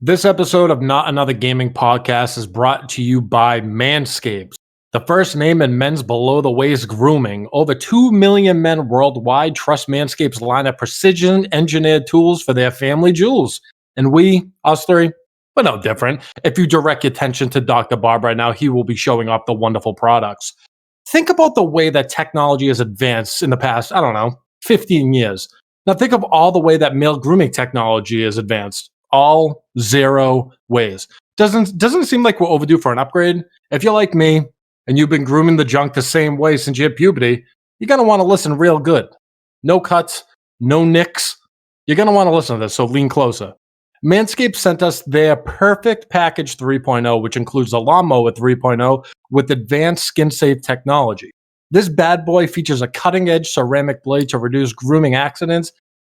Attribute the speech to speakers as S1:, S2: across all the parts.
S1: This episode of Not Another Gaming Podcast is brought to you by Manscaped, the first name in men's below-the-waist grooming. Over 2 million men worldwide trust Manscaped's line of precision-engineered tools for their family jewels. And we, us three, we're no different. If you direct your attention to Dr. Bob right now, he will be showing off the wonderful products. Think about the way that technology has advanced in the past, 15 years. Now think of all the way that male grooming technology has advanced. All zero ways. Doesn't seem like we're overdue for an upgrade. If you're like me and you've been grooming the junk the same way since you hit puberty, you're going to want to listen real good. No cuts, no nicks. You're going to want to listen to this, so lean closer. Manscaped sent us their Perfect Package 3.0, which includes a lawnmower 3.0 with advanced skin-safe technology. This bad boy features a cutting-edge ceramic blade to reduce grooming accidents.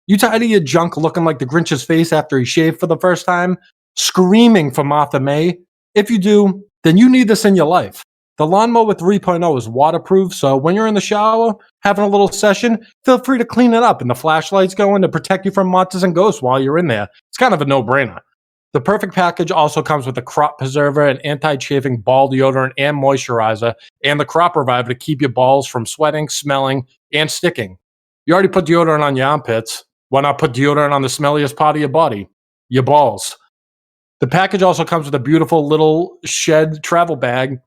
S1: You tired of your junk looking like the Grinch's face after he shaved for the first time? Screaming for Martha May? If you do, then you need this in your life. The Lawnmower 3.0 is waterproof, so when you're in the shower, having a little session, feel free to clean it up and the flashlight's going to protect you from monsters and ghosts while you're in there. It's kind of a no-brainer. The Perfect Package also comes with a crop preserver, an anti-chafing ball deodorant and moisturizer, and the crop reviver to keep your balls from sweating, smelling, and sticking. You already put deodorant on your armpits. Why not put deodorant on the smelliest part of your body? Your balls. The package also comes with a beautiful little shed travel bag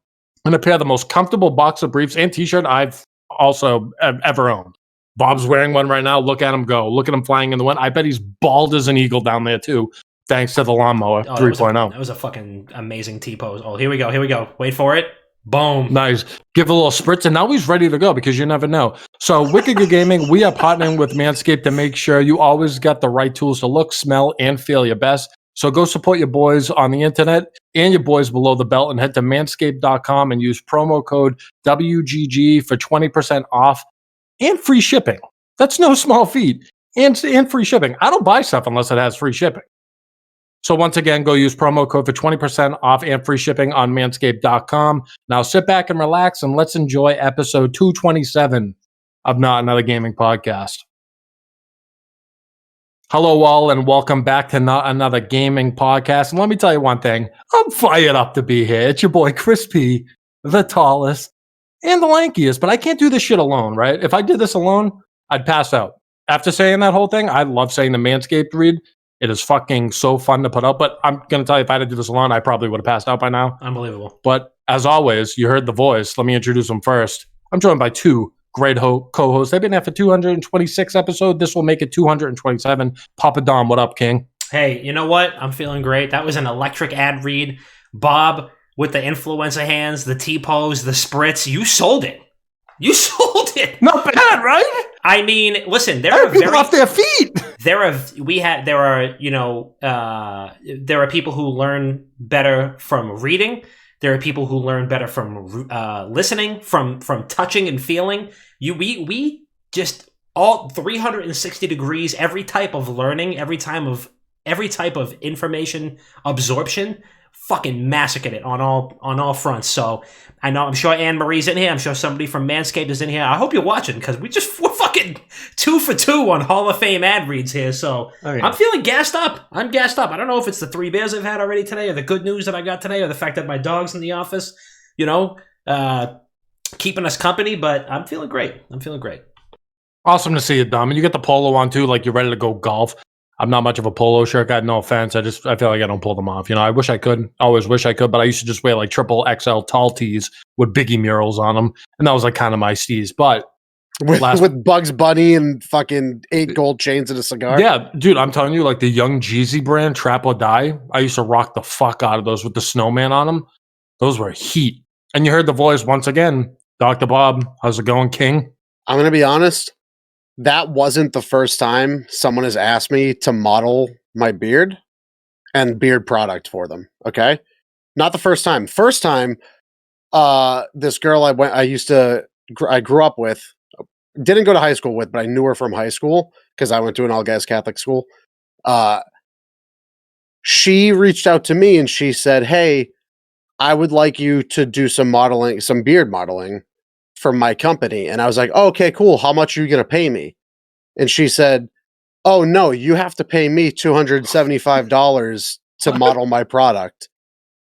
S1: and a pair of the most comfortable boxer briefs and t-shirt I've also ever owned. Bob's wearing one right now. Look at him go. Look at him flying in the wind. I bet he's bald as an eagle down there too, thanks to the Lawnmower 3.0.
S2: That was a fucking amazing T-pose. Oh, here we go. Wait for it. Boom.
S1: Nice. Give a little spritz, and now he's ready to go because you never know. So, Wicked Good Gaming, we are partnering with Manscaped to make sure you always got the right tools to look, smell, and feel your best. So, go support your boys on the internet and your boys below the belt and head to manscaped.com and use promo code WGG for 20% off and free shipping. That's no small feat. And free shipping. I don't buy stuff unless it has free shipping. So once again, go use promo code for 20% off and free shipping on manscaped.com. Now sit back and relax and let's enjoy episode 227 of Not Another Gaming Podcast. Hello all and welcome back to Not Another Gaming Podcast. And let me tell you one thing. I'm fired up to be here. It's your boy Chris P, the tallest and the lankiest. But I can't do this shit alone, right? If I did this alone, I'd pass out. After saying that whole thing, I love saying the Manscaped read. It is fucking so fun to put up, but I'm going to tell you, if I had to do this alone, I probably would have passed out by now.
S2: Unbelievable.
S1: But as always, you heard the voice. Let me introduce them first. I'm joined by two great co-hosts. They've been there for 226 episodes. This will make it 227. Papa Dom, what up, King?
S2: Hey, you know what? I'm feeling great. That was an electric ad read. Bob with the influencer hands, the T-pose, the spritz. You sold it. You sold it.
S1: Not bad, right?
S2: I mean, listen, there are
S1: people off their feet.
S2: There are people who learn better from reading. There are people who learn better from listening, from touching and feeling. We just all 360 degrees, every type of learning, every type of information absorption. Fucking massacred it on all fronts. So I'm sure Anne Marie's in here. I'm sure somebody from Manscaped is in here. I hope you're watching because we're fucking 2 for 2 on Hall of Fame ad reads here. So I'm feeling gassed up. I'm gassed up. I don't know if it's the 3 beers I've had already today, or the good news that I got today, or the fact that my dog's in the office, keeping us company. But I'm feeling great.
S1: Awesome to see you, Dom. And you get the polo on too, like you're ready to go golf. I'm not much of a polo shirt guy, no offense. I feel like I don't pull them off. I wish I could. Always wish I could, but I used to just wear like triple XL tall tees with Biggie murals on them. And that was like kind of my steez. But
S3: with Bugs Bunny and fucking 8 gold chains and a cigar.
S1: Yeah, dude, I'm telling you, like the Young Jeezy brand, Trap or Die, I used to rock the fuck out of those with the snowman on them. Those were heat. And you heard the voice once again. Dr. Bob, how's it going, King?
S3: I'm going to be honest. That wasn't the first time someone has asked me to model my beard and beard product for them. Okay. Not the first time. First time, this girl I grew up with, didn't go to high school with, but I knew her from high school because I went to an all guys Catholic school. She reached out to me and she said, "Hey, I would like you to do some modeling, some beard modeling for my company." And I was like, "Oh, okay, cool. How much are you going to pay me?" And she said, "Oh, no, you have to pay me $275 to model my product?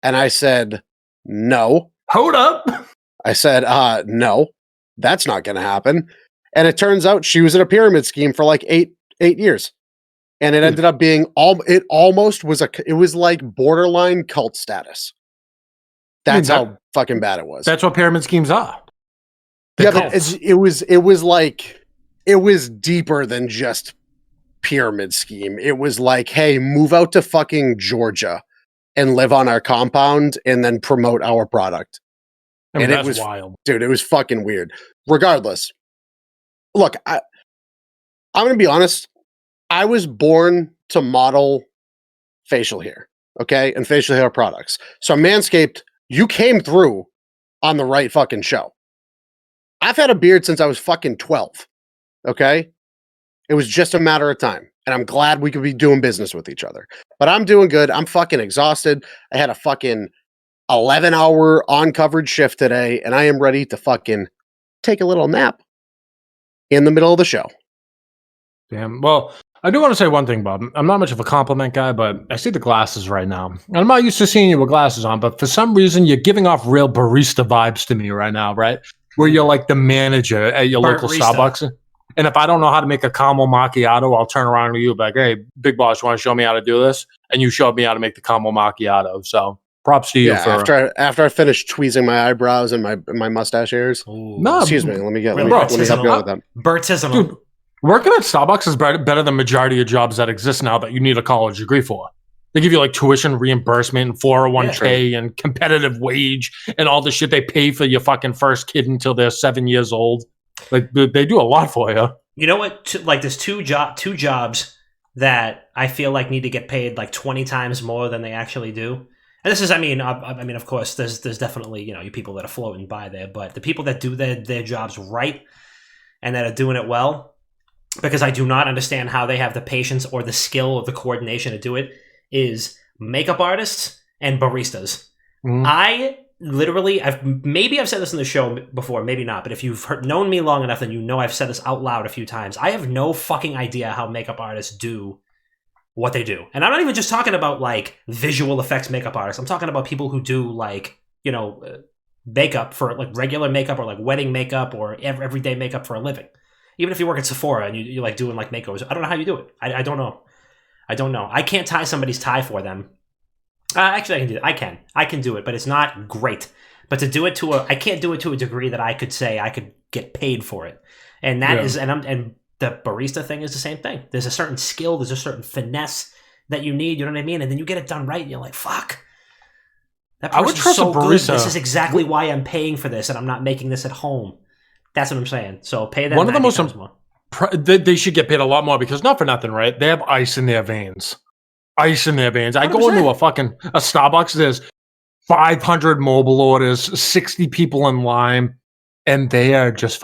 S3: And I said, no.
S1: Hold up.
S3: I said, no, that's not going to happen. And it turns out she was in a pyramid scheme for like eight years. And it ended up being it was like borderline cult status. That's how fucking bad it was.
S1: That's what pyramid schemes are.
S3: But it was deeper than just pyramid scheme. It was like, hey, move out to fucking Georgia and live on our compound and then promote our product.
S1: I mean,
S3: and
S1: that's
S3: it was
S1: wild.
S3: Dude, it was fucking weird. Regardless, look, I'm going to be honest. I was born to model facial hair, okay? And facial hair products. So Manscaped, you came through on the right fucking show. I've had a beard since I was fucking 12, okay? It was just a matter of time. And I'm glad we could be doing business with each other. But I'm doing good. I'm fucking exhausted. I had a fucking 11-hour on-coverage shift today, and I am ready to fucking take a little nap in the middle of the show.
S1: Damn. Well, I do want to say one thing, Bob. I'm not much of a compliment guy, but I see the glasses right now. And I'm not used to seeing you with glasses on, but for some reason, you're giving off real barista vibes to me right now, right? Where you're like the manager at your local Starbucks. And if I don't know how to make a caramel macchiato, I'll turn around to you and be like, hey, big boss, you want to show me how to do this? And you showed me how to make the caramel macchiato. So props to you.
S3: Yeah, after I finished tweezing my eyebrows and my mustache hairs.
S1: No,
S3: excuse me. Let me help you with them.
S2: Bert says,
S1: dude, working at Starbucks is better than majority of jobs that exist now that you need a college degree for. They give you like tuition reimbursement and 401k and competitive wage and all the shit they pay for your fucking first kid until they're 7 years old. Like they do a lot for you.
S2: You know what? Like there's two jobs that I feel like need to get paid like 20 times more than they actually do. And this is, I mean, of course, there's definitely, you people that are floating by there, but the people that do their jobs right and that are doing it well, because I do not understand how they have the patience or the skill or the coordination to do it, is makeup artists and baristas. I literally, I've said this in the show before, maybe not, but if you've known me long enough, then you know I've said this out loud a few times. I have no fucking idea how makeup artists do what they do. And I'm not even just talking about like visual effects makeup artists. I'm talking about people who do like, makeup for like regular makeup or like wedding makeup or everyday makeup for a living. Even if you work at Sephora and you're like doing like makeovers, I don't know how you do it. I don't know. I can't tie somebody's tie for them. Actually, I can do it. I can do it, but it's not great. But to do it I can't do it to a degree that I could say I could get paid for it. And that is, and the barista thing is the same thing. There's a certain skill, there's a certain finesse that you need. You know what I mean? And then you get it done right, and you're like, fuck. That
S1: I would trust
S2: so
S1: a barista.
S2: Good. This is exactly why I'm paying for this, and I'm not making this at home. That's what I'm saying. So pay them.
S1: One of the most
S2: more.
S1: They should get paid a lot more because not for nothing, right? They have ice in their veins. Ice in their veins. 100%. I go into a Starbucks. There's 500 mobile orders, 60 people in line, and they are just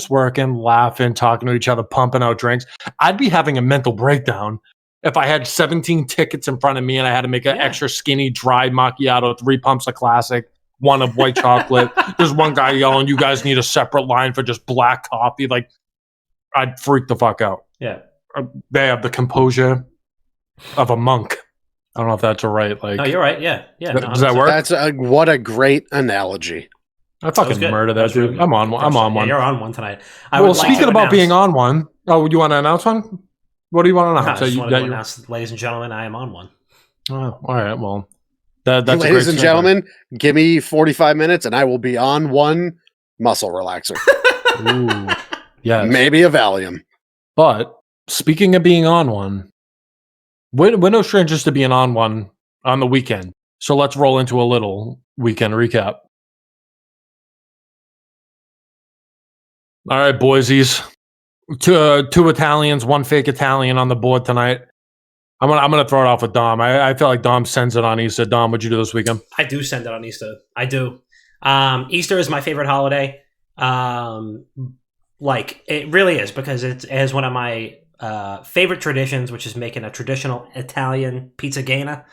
S1: working, laughing, talking to each other, pumping out drinks. I'd be having a mental breakdown if I had 17 tickets in front of me and I had to make an extra skinny dry macchiato, 3 pumps of classic, 1 of white chocolate. There's one guy yelling, "You guys need a separate line for just black coffee." Like, I'd freak the fuck out.
S2: Yeah,
S1: they have the composure of a monk. I don't know if that's right. Like,
S2: no, you're right. Yeah.
S1: Does that work?
S3: That's what a great analogy.
S1: I fucking murder that dude.
S2: Really
S1: I'm on one. I'm on one.
S2: You're on one tonight.
S1: Speaking about being on one, you want to announce one? What do you want to announce?
S2: I just want to announce, ladies and gentlemen, I am on one.
S1: Oh, all right. Well, that's
S3: ladies and gentlemen, give me 45 minutes and I will be on one muscle relaxer.
S1: Ooh, yes.
S3: Maybe a Valium.
S1: But speaking of being on one, we're no strangers to being on one on the weekend. So let's roll into a little weekend recap. All right, boysies. Two Italians, 1 fake Italian on the board tonight. I'm gonna throw it off with Dom. I feel like Dom sends it on Easter. Dom, what'd you do this weekend?
S2: I do send it on Easter. I do. Easter is my favorite holiday. Like it really is, because it has one of my favorite traditions, which is making a traditional Italian pizza gaina.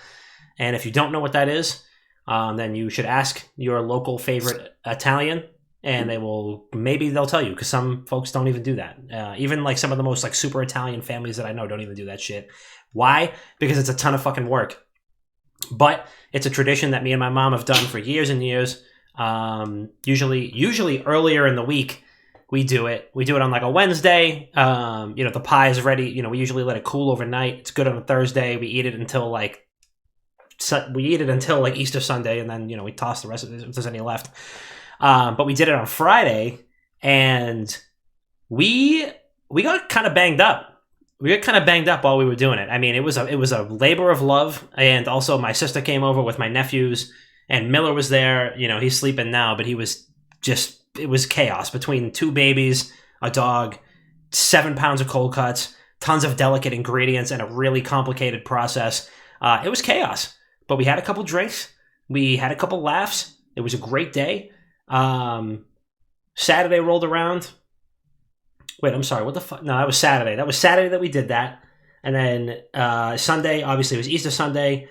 S2: And if you don't know what that is, then you should ask your local favorite Italian, and they'll tell you, because some folks don't even do that. Even like some of the most like super Italian families that I know don't even do that shit. Why? Because it's a ton of fucking work. But it's a tradition that me and my mom have done for years and years. Usually earlier in the week, we do it. We do it on like a Wednesday. The pie is ready. We usually let it cool overnight. It's good on a Thursday. We eat it until like Easter Sunday, and then we toss the rest of it if there's any left. But we did it on Friday, and we got kind of banged up. We got kind of banged up while we were doing it. I mean, it was a labor of love, and also my sister came over with my nephews, and Miller was there. He's sleeping now, but it was chaos between 2 babies, a dog, 7 pounds of cold cuts, tons of delicate ingredients, and a really complicated process. It was chaos, but we had a couple drinks. We had a couple laughs. It was a great day. Saturday rolled around. Wait, I'm sorry. What the fuck? No, that was Saturday. That was Saturday that we did that. And then Sunday, obviously, it was Easter Sunday.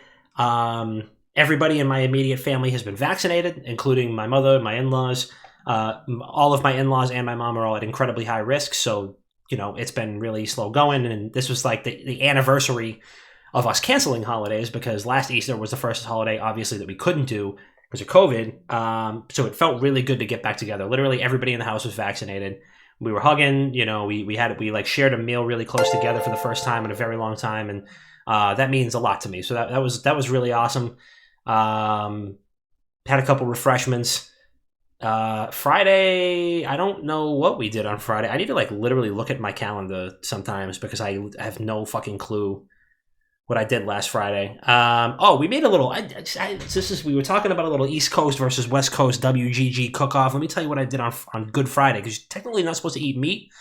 S2: Everybody in my immediate family has been vaccinated, including my mother, my in-laws. All of my in-laws and my mom are all at incredibly high risk. So, it's been really slow going. And this was like the anniversary of us canceling holidays, because last Easter was the first holiday, obviously, that we couldn't do because of COVID. So it felt really good to get back together. Literally everybody in the house was vaccinated. We were hugging, we shared a meal really close together for the first time in a very long time. And that means a lot to me. So that was really awesome. Had a couple refreshments. Friday, I don't know what we did on Friday. I need to literally look at my calendar sometimes, because I have no fucking clue what I did last Friday. We made a little. We were talking about a little East Coast versus West Coast WGG cook-off. Let me tell you what I did on Good Friday, because you're technically not supposed to eat meat.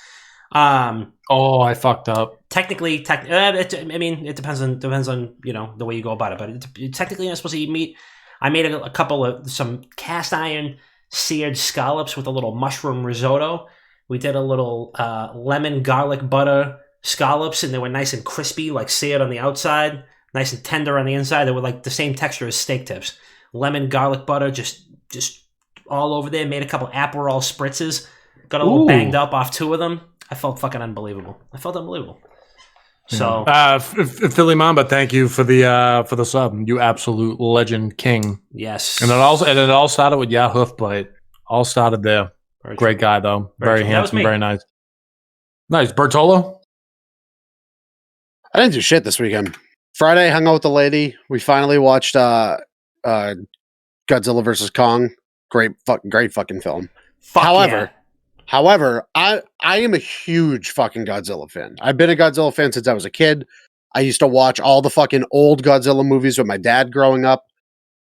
S1: I fucked up.
S2: Technically, it depends on the way you go about it. But you're technically not supposed to eat meat. I made a couple of some cast iron seared scallops with a little mushroom risotto. We did a little lemon garlic butter scallops, and they were nice and crispy, like seared on the outside, nice and tender on the inside. They were like the same texture as steak tips. Lemon garlic butter, just all over there. Made a couple Aperol spritzes. Got a little banged up off 2 of them. I felt fucking unbelievable. So,
S1: Philly Mamba, thank you for the sub. You absolute legend king.
S2: Yes,
S1: and it all started with Yahoo, but all started there.
S2: Very
S1: Great
S2: true.
S1: guy though, very handsome, very nice. Nice, Bertolo.
S3: I didn't do shit this weekend. Friday, hung out with the lady. We finally watched Godzilla vs. Kong. Great fucking film. However, I am a huge fucking Godzilla fan. I've been a Godzilla fan since I was a kid. I used to watch all the fucking old Godzilla movies with my dad growing up.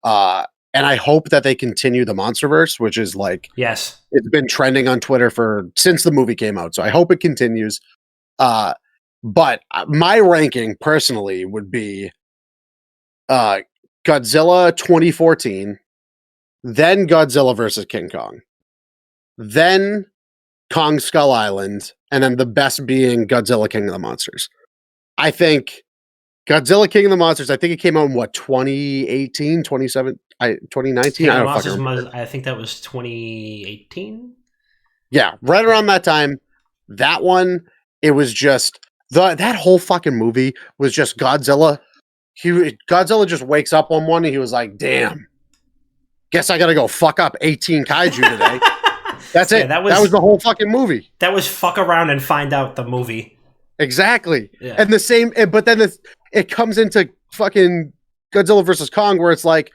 S3: And I hope that they continue the Monsterverse, which is
S2: yes,
S3: it's been trending on Twitter since the movie came out. So I hope it continues. But my ranking personally would be Godzilla 2014, then Godzilla vs. King Kong, then Kong Skull Island, and then the best being Godzilla King of the Monsters. I think Godzilla King of the Monsters, I think it came out in 2018, 2019? I don't fucking remember.
S2: I think that was 2018.
S3: Yeah, right around that time. That one, it was just that whole fucking movie was just Godzilla. Godzilla just wakes up on one and he was like, damn, guess I gotta go fuck up 18 kaiju today. That's it. That was the whole fucking movie.
S2: That was fuck around and find out the movie.
S3: Exactly. Yeah. And the same, but then it comes into fucking Godzilla versus Kong, where it's like,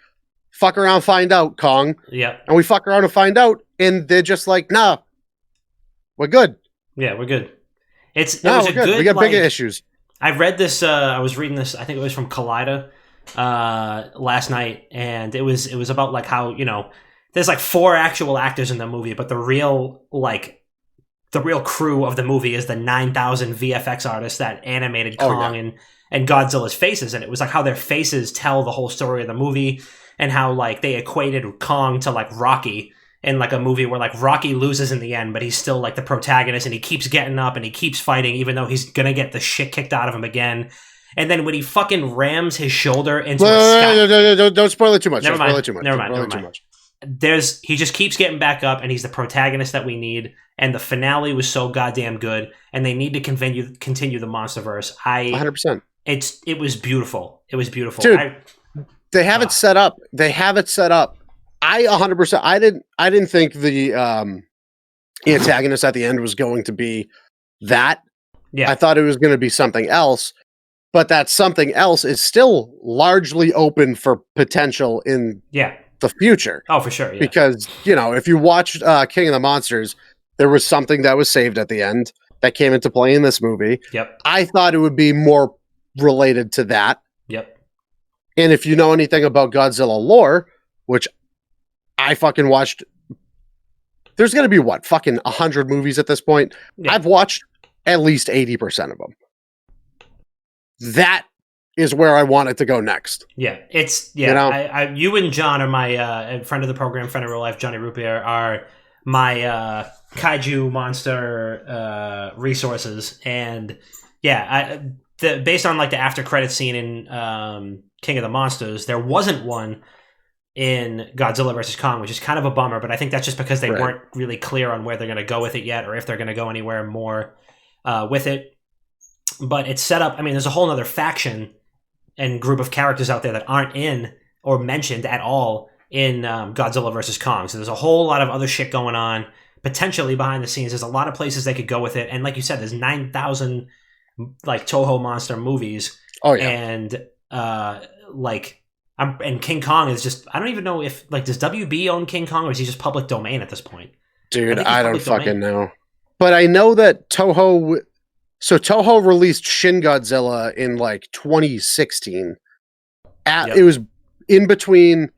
S3: fuck around, find out, Kong.
S2: Yeah.
S3: And we fuck around and find out, and they're just like, nah, we're good.
S2: Yeah, we're good. We
S3: got bigger issues.
S2: I read this. I was reading this. I think it was from Collider last night, and it was about how there's 4 actual actors in the movie, but the real crew of the movie is the 9,000 VFX artists that animated Kong and Godzilla's faces, and it was how their faces tell the whole story of the movie, and how they equated Kong to Rocky. In a movie where Rocky loses in the end, but he's still the protagonist, and he keeps getting up and he keeps fighting, even though he's gonna get the shit kicked out of him again. And then when he fucking rams his shoulder into
S3: don't spoil it too much.
S2: Never mind. He just keeps getting back up, and he's the protagonist that we need. And the finale was so goddamn good, and they need to continue the Monsterverse.
S3: 100%.
S2: It was beautiful. It was beautiful.
S3: Dude, They have it set up. They have it set up. I 100%. I didn't think the antagonist at the end was going to be that.
S2: Yeah.
S3: I thought it was going to be something else, but that something else is still largely open for potential in the future.
S2: Oh, for sure. Yeah.
S3: Because, if you watched King of the Monsters, there was something that was saved at the end that came into play in this movie.
S2: Yep.
S3: I thought it would be more related to that.
S2: Yep.
S3: And if you know anything about Godzilla lore, which I fucking watched, there's going to be fucking 100 movies at this point. Yeah. I've watched at least 80% of them. That is where I want it to go next.
S2: Yeah, you and John are my friend of the program, friend of real life, Johnny Rupier, are my kaiju monster resources. And based on like the after credit scene in King of the Monsters, there wasn't one in Godzilla vs. Kong, which is kind of a bummer, but I think that's just because they weren't really clear on where they're going to go with it yet, or if they're going to go anywhere more with it. But it's set up, I mean, there's a whole other faction and group of characters out there that aren't in or mentioned at all in Godzilla vs. Kong. So there's a whole lot of other shit going on, potentially behind the scenes. There's a lot of places they could go with it. And like you said, there's 9,000 like Toho monster movies.
S3: Oh, yeah.
S2: And and King Kong is just, I don't even know if, like, does WB own King Kong, or is he just public domain at this point?
S3: Dude, I don't fucking know. But I know that Toho released Shin Godzilla in like 2016. It was in between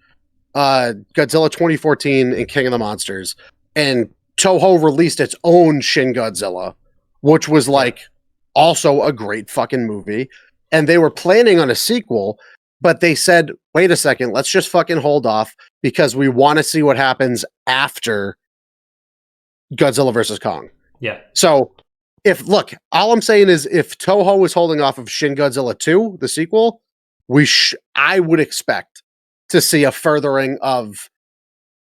S3: Godzilla 2014 and King of the Monsters. And Toho released its own Shin Godzilla, which was like also a great fucking movie. And they were planning on a sequel, but they said, wait a second, let's just fucking hold off because we want to see what happens after Godzilla vs. Kong.
S2: Yeah.
S3: So, all I'm saying is if Toho was holding off of Shin Godzilla 2, the sequel, I would expect to see a furthering of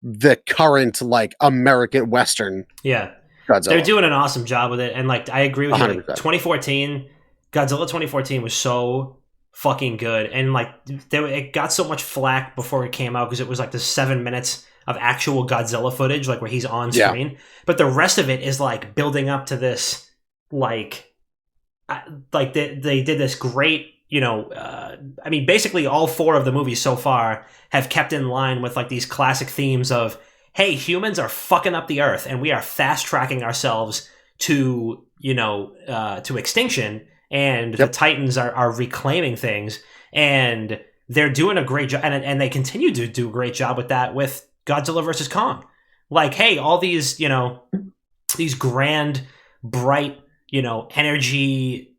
S3: the current, like, American Western Godzilla.
S2: They're doing an awesome job with it, and, like, I agree with 100%. You. Like, Godzilla 2014 was so fucking good, and like it got so much flack before it came out because it was like the 7 minutes of actual Godzilla footage, like where he's on screen, but the rest of it is like building up to this like they did this great, I mean, basically all four of the movies so far have kept in line with like these classic themes of, hey, humans are fucking up the earth and we are fast tracking ourselves to to extinction. And the Titans are reclaiming things, and they're doing a great job, and they continue to do a great job with that with Godzilla vs. Kong. Like, hey, all these, these grand, bright, energy,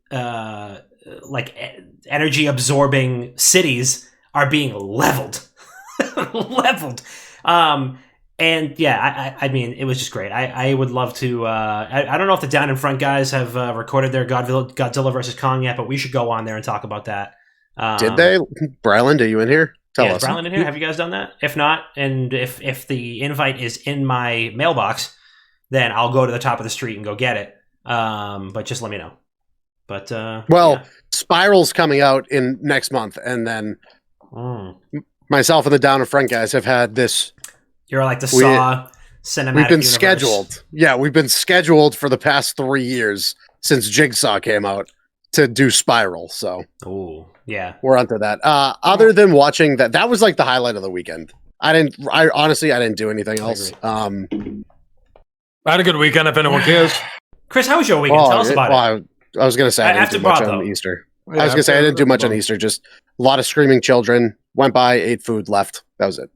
S2: energy absorbing cities are being leveled. And I mean, it was just great. I would love to. I don't know if the Down in Front guys have recorded their Godzilla vs. Kong yet, but we should go on there and talk about that.
S3: Did they? Bryland, are you in here? Tell us.
S2: Is Bryland in here? Have you guys done that? If not, and if the invite is in my mailbox, then I'll go to the top of the street and go get it. But just let me know. But
S3: Spiral's coming out in next month, and then myself and the Down in Front guys have had this.
S2: You're like the Saw cinematic
S3: We've been
S2: universe.
S3: scheduled. Yeah, we've been scheduled for the past 3 years since Jigsaw came out to do Spiral. So, we're onto that. Other than watching that was like the highlight of the weekend. I honestly didn't do anything else.
S1: I had a good weekend. If anyone cares,
S2: Chris, how was your weekend? Tell us about it.
S3: I was going to say I didn't do much on Easter. I was going to say I didn't do much on Easter. Just a lot of screaming children. Went by, ate food, left. That was it.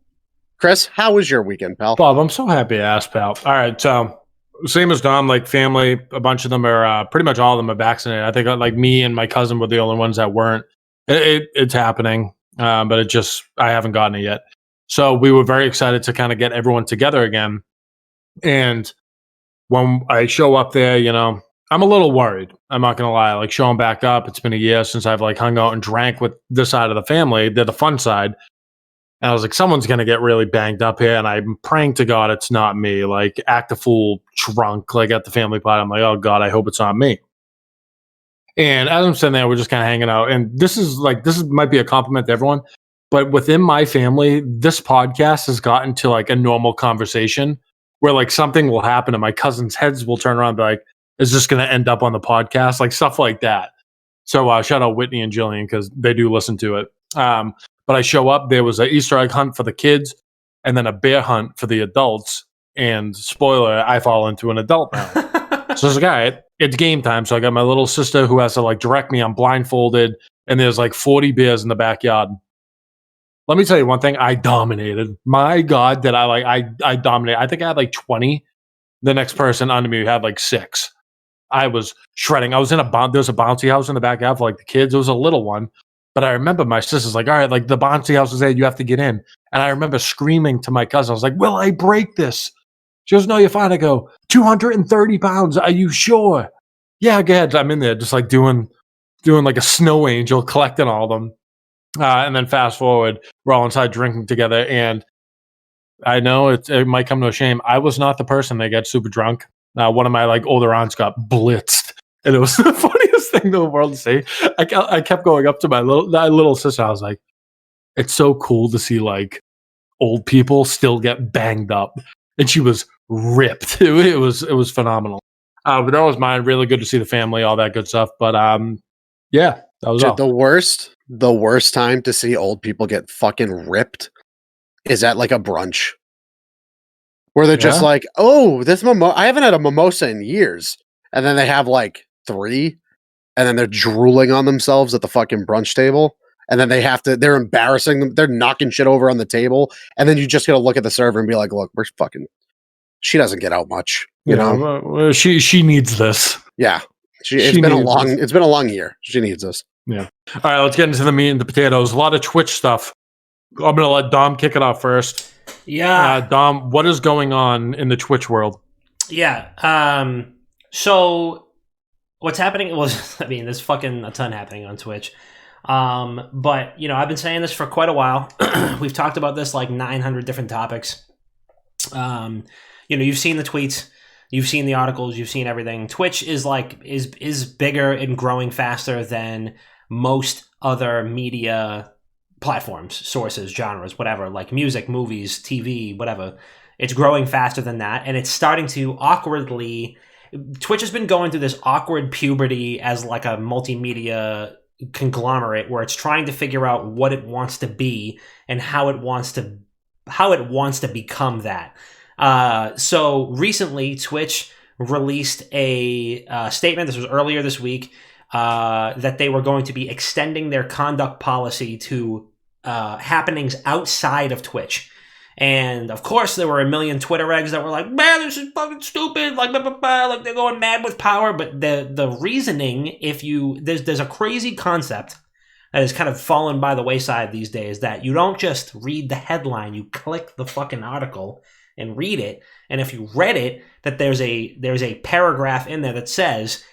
S3: Chris, how was your weekend, pal?
S1: Bob, I'm so happy you asked, pal. All right, so same as Dom, like family, a bunch of them are, pretty much all of them are vaccinated. I think like me and my cousin were the only ones that weren't. It's happening, but I haven't gotten it yet. So we were very excited to kind of get everyone together again. And when I show up there, I'm a little worried. I'm not going to lie. Like showing back up, it's been a year since I've like hung out and drank with this side of the family. They're the fun side. And I was like, someone's going to get really banged up here. And I'm praying to God it's not me. Like, act a fool drunk, like at the family party. I'm like, oh, God, I hope it's not me. And as I'm sitting there, we're just kind of hanging out. And this might be a compliment to everyone. But within my family, this podcast has gotten to like a normal conversation where like something will happen and my cousins' heads will turn around and be like, is this going to end up on the podcast? Like stuff like that. So shout out Whitney and Jillian because they do listen to it. But I show up, there was an Easter egg hunt for the kids and then a bear hunt for the adults. And spoiler, I fall into an adult now. So I was like, all right, it's game time. So I got my little sister who has to like direct me. I'm blindfolded and there's like 40 bears in the backyard. Let me tell you one thing. I dominated. My God, did I dominated. I think I had like 20. The next person under me had like 6. I was shredding. I was in there's a bouncy house in the backyard for like the kids. It was a little one. But I remember my sister's like, all right, like the bouncy house is there. You have to get in. And I remember screaming to my cousin. I was like, will I break this? She goes, no, you're fine. I go, 230 pounds. Are you sure? Yeah, go ahead. I'm in there just like doing like a snow angel, collecting all of them. And then fast forward, we're all inside drinking together. And I know it might come to a shame. I was not the person that got super drunk. One of my like older aunts got blitzed. And it was the funniest thing in the world to see. I kept going up to my little sister. I was like, it's so cool to see like old people still get banged up. And she was ripped. It was phenomenal. But that was mine. Really good to see the family, all that good stuff. But yeah, that was all.
S3: The worst time to see old people get fucking ripped is at like a brunch. Where they're just like, oh, I haven't had a mimosa in years. And then they have like 3, and then they're drooling on themselves at the fucking brunch table. And then they're embarrassing them. They're knocking shit over on the table. And then you just gotta look at the server and be like, look, she doesn't get out much. You know?
S1: She needs this.
S3: Yeah. It's been a long year. She needs this.
S1: Yeah. All right, let's get into the meat and the potatoes. A lot of Twitch stuff. I'm going to let Dom kick it off first.
S2: Yeah.
S1: Dom, what is going on in the Twitch world?
S2: Yeah. So what's happening? Well, I mean, there's fucking a ton happening on Twitch. But, I've been saying this for quite a while. We've talked about this like 900 different topics. You've seen the tweets. You've seen the articles, you've seen everything. Twitch is bigger and growing faster than most other media platforms, sources, genres, whatever, like music, movies, TV, whatever. It's growing faster than that, and it's starting to Twitch has been going through this awkward puberty as like a multimedia conglomerate where it's trying to figure out what it wants to be and how it wants to become that. So recently, Twitch released a statement, this was earlier this week, that they were going to be extending their conduct policy to happenings outside of Twitch. And of course, there were a million Twitter eggs that were like, man, this is fucking stupid, like, blah, blah, blah, like they're going mad with power. But the reasoning, there's a crazy concept that has kind of fallen by the wayside these days, that you don't just read the headline, you click the fucking article and read it. And if you read it, that there's a paragraph in there that says,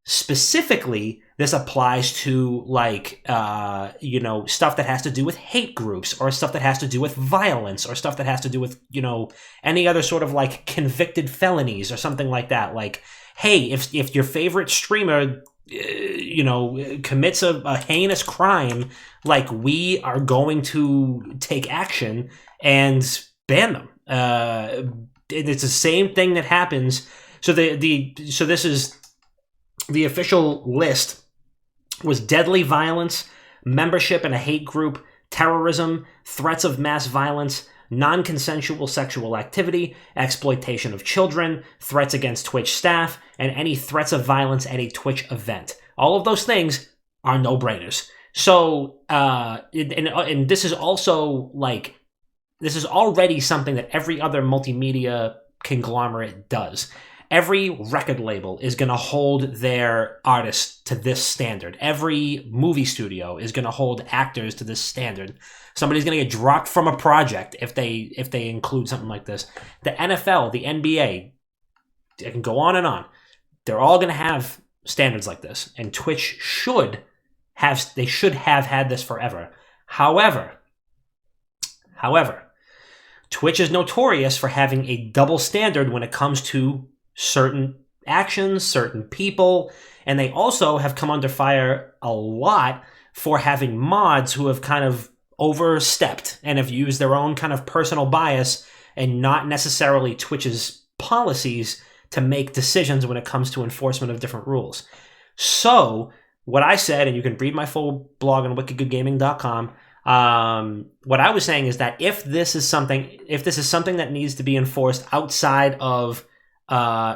S2: specifically, this applies to like, stuff that has to do with hate groups, or stuff that has to do with violence, or stuff that has to do with, any other sort of like convicted felonies or something like that. Like, hey, if your favorite streamer, commits a heinous crime, like, we are going to take action and ban them. It's the same thing that happens. So so this is the official list: was deadly violence, membership in a hate group, terrorism, threats of mass violence, non-consensual sexual activity, exploitation of children, threats against Twitch staff, and any threats of violence at a Twitch event. All of those things are no-brainers. So, and this is also like, this is already something that every other multimedia conglomerate does. Every record label is going to hold their artists to this standard. Every movie studio is going to hold actors to this standard. Somebody's going to get dropped from a project if they include something like this. The NFL, the NBA, it can go on and on. They're all going to have standards like this, and Twitch should have had this forever. However, Twitch is notorious for having a double standard when it comes to certain actions, certain people, and they also have come under fire a lot for having mods who have kind of overstepped and have used their own kind of personal bias and not necessarily Twitch's policies to make decisions when it comes to enforcement of different rules. So what I said, and you can read my full blog on wickedgoodgaming.com, what I was saying is that if this is something that needs to be enforced outside of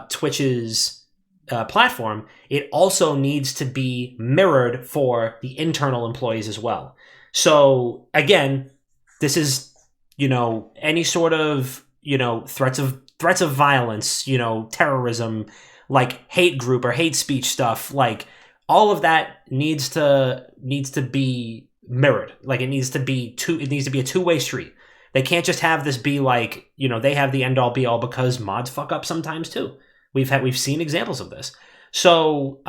S2: Twitch's platform, it also needs to be mirrored for the internal employees as well. So again, this is, any sort of, threats of violence, terrorism, like hate group or hate speech stuff, like all of that needs to be mirrored. Like it needs to be a two-way street. They can't just have this be like, they have the end all be all, because mods fuck up sometimes too. We've seen examples of this. So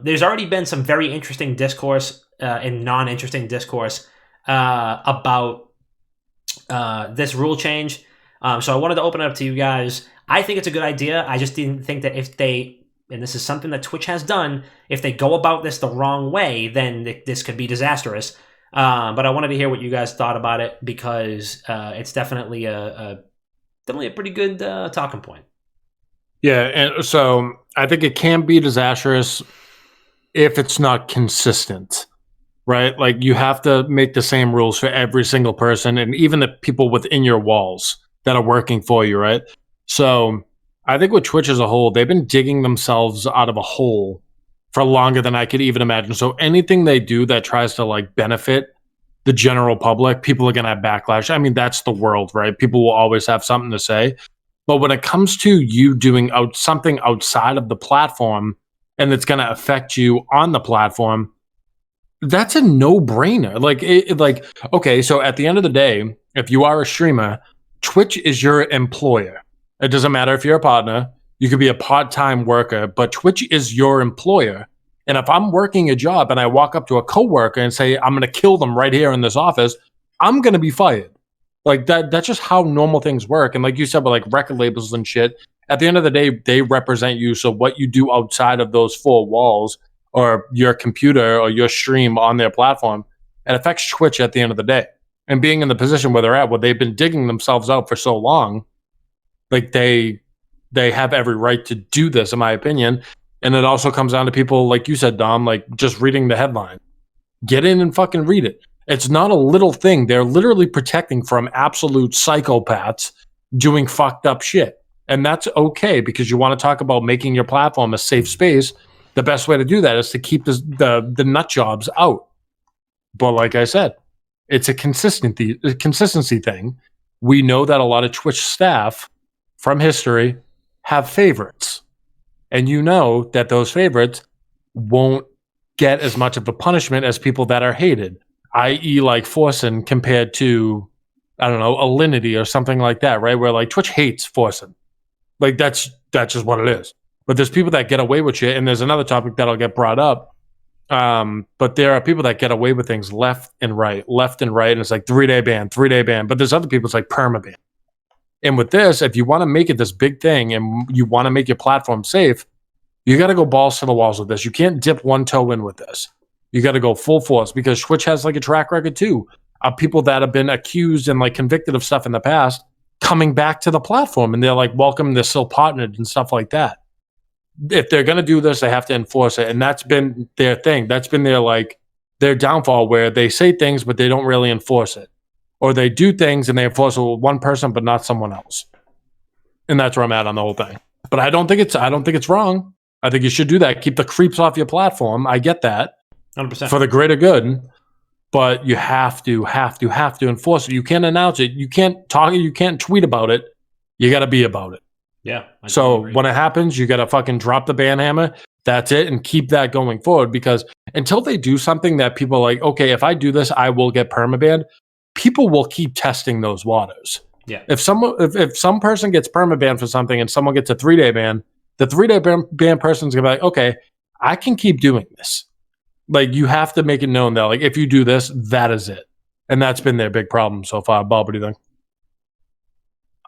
S2: there's already been some very interesting discourse and non-interesting discourse about this rule change. So I wanted to open it up to you guys. I think it's a good idea. I just didn't think that if they, and this is something that Twitch has done, if they go about this the wrong way, then this could be disastrous. But I wanted to hear what you guys thought about it, because it's definitely a pretty good talking point.
S1: Yeah, and so I think it can be disastrous if it's not consistent, right? Like you have to make the same rules for every single person, and even the people within your walls that are working for you, right? So I think with Twitch as a whole, they've been digging themselves out of a hole for longer than I could even imagine. So anything they do that tries to like benefit the general public, people are going to have backlash. I mean, that's the world, right? People will always have something to say. But when it comes to you doing something outside of the platform and it's going to affect you on the platform, that's a no-brainer. Like, okay, so at the end of the day, if you are a streamer, Twitch is your employer. It doesn't matter if you're a partner. You could be a part-time worker, but Twitch is your employer. And if I'm working a job and I walk up to a coworker and say, I'm going to kill them right here in this office, I'm going to be fired. Like that's just how normal things work. And like you said, with like record labels and shit, at the end of the day, they represent you. So what you do outside of those four walls or your computer or your stream on their platform, it affects Twitch at the end of the day. And being in the position where they're at, where they've been digging themselves out for so long, like they have every right to do this, in my opinion. And it also comes down to people, like you said, Dom, like just reading the headline. Get in and fucking read it. It's not a little thing. They're literally protecting from absolute psychopaths doing fucked up shit. And that's okay, because you want to talk about making your platform a safe space. The best way to do that is to keep the nut jobs out. But like I said, it's a consistency thing. We know that a lot of Twitch staff from history have favorites. And you know that those favorites won't get as much of a punishment as people that are hated, i.e. like Forsen compared to, I don't know, Alinity or something like that, right? Where like Twitch hates Forsen. Like that's just what it is. But there's people that get away with shit, and there's another topic that'll get brought up. But there are people that get away with things left and right, and it's like 3-day ban. But there's other people, it's like permaban. And with this, if you want to make it this big thing and you want to make your platform safe, you got to go balls to the walls with this. You can't dip one toe in with this. You got to go full force, because Twitch has like a track record too of people that have been accused and like convicted of stuff in the past coming back to the platform, and they're like, welcome, they're still partnered and stuff like that. If they're going to do this, they have to enforce it. And that's been their thing. That's been their downfall, where they say things, but they don't really enforce it. Or they do things and they enforce it with one person, but not someone else. And that's where I'm at on the whole thing. But I don't think it's wrong. I think you should do that. Keep the creeps off your platform. I get that.
S2: 100%.
S1: For the greater good. But you have to enforce it. You can't announce it. You can't talk. You can't tweet about it. You got to be about it.
S2: Yeah.
S1: So when it happens, you got to fucking drop the ban hammer. That's it. And keep that going forward, because until they do something that people are like, okay, if I do this, I will get permabanned, people will keep testing those waters.
S2: Yeah.
S1: If some person gets permabanned for something and someone gets a 3-day ban, the 3-day ban person's going to be like, okay, I can keep doing this. Like, you have to make it known that, like, if you do this, that is it. And that's been their big problem so far. Bob, what do you think?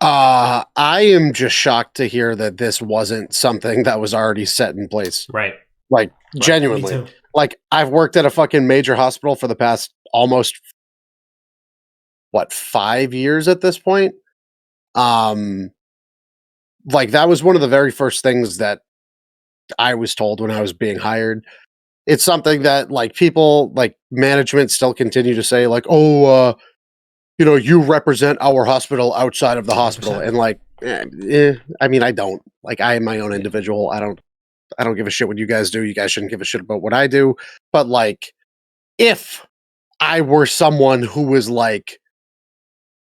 S3: I am just shocked to hear that this wasn't something that was already set in place.
S2: Right.
S3: Like, genuinely. Like, I've worked at a fucking major hospital for the past almost 5 years at this point. Like that was one of the very first things that I was told when I was being hired. It's something that like people like management still continue to say like, oh, you represent our hospital outside of the hospital.
S2: 100%.
S3: And like, I mean, I don't. Like, I am my own individual. I don't give a shit what you guys do. You guys shouldn't give a shit about what I do. But like, if I were someone who was like,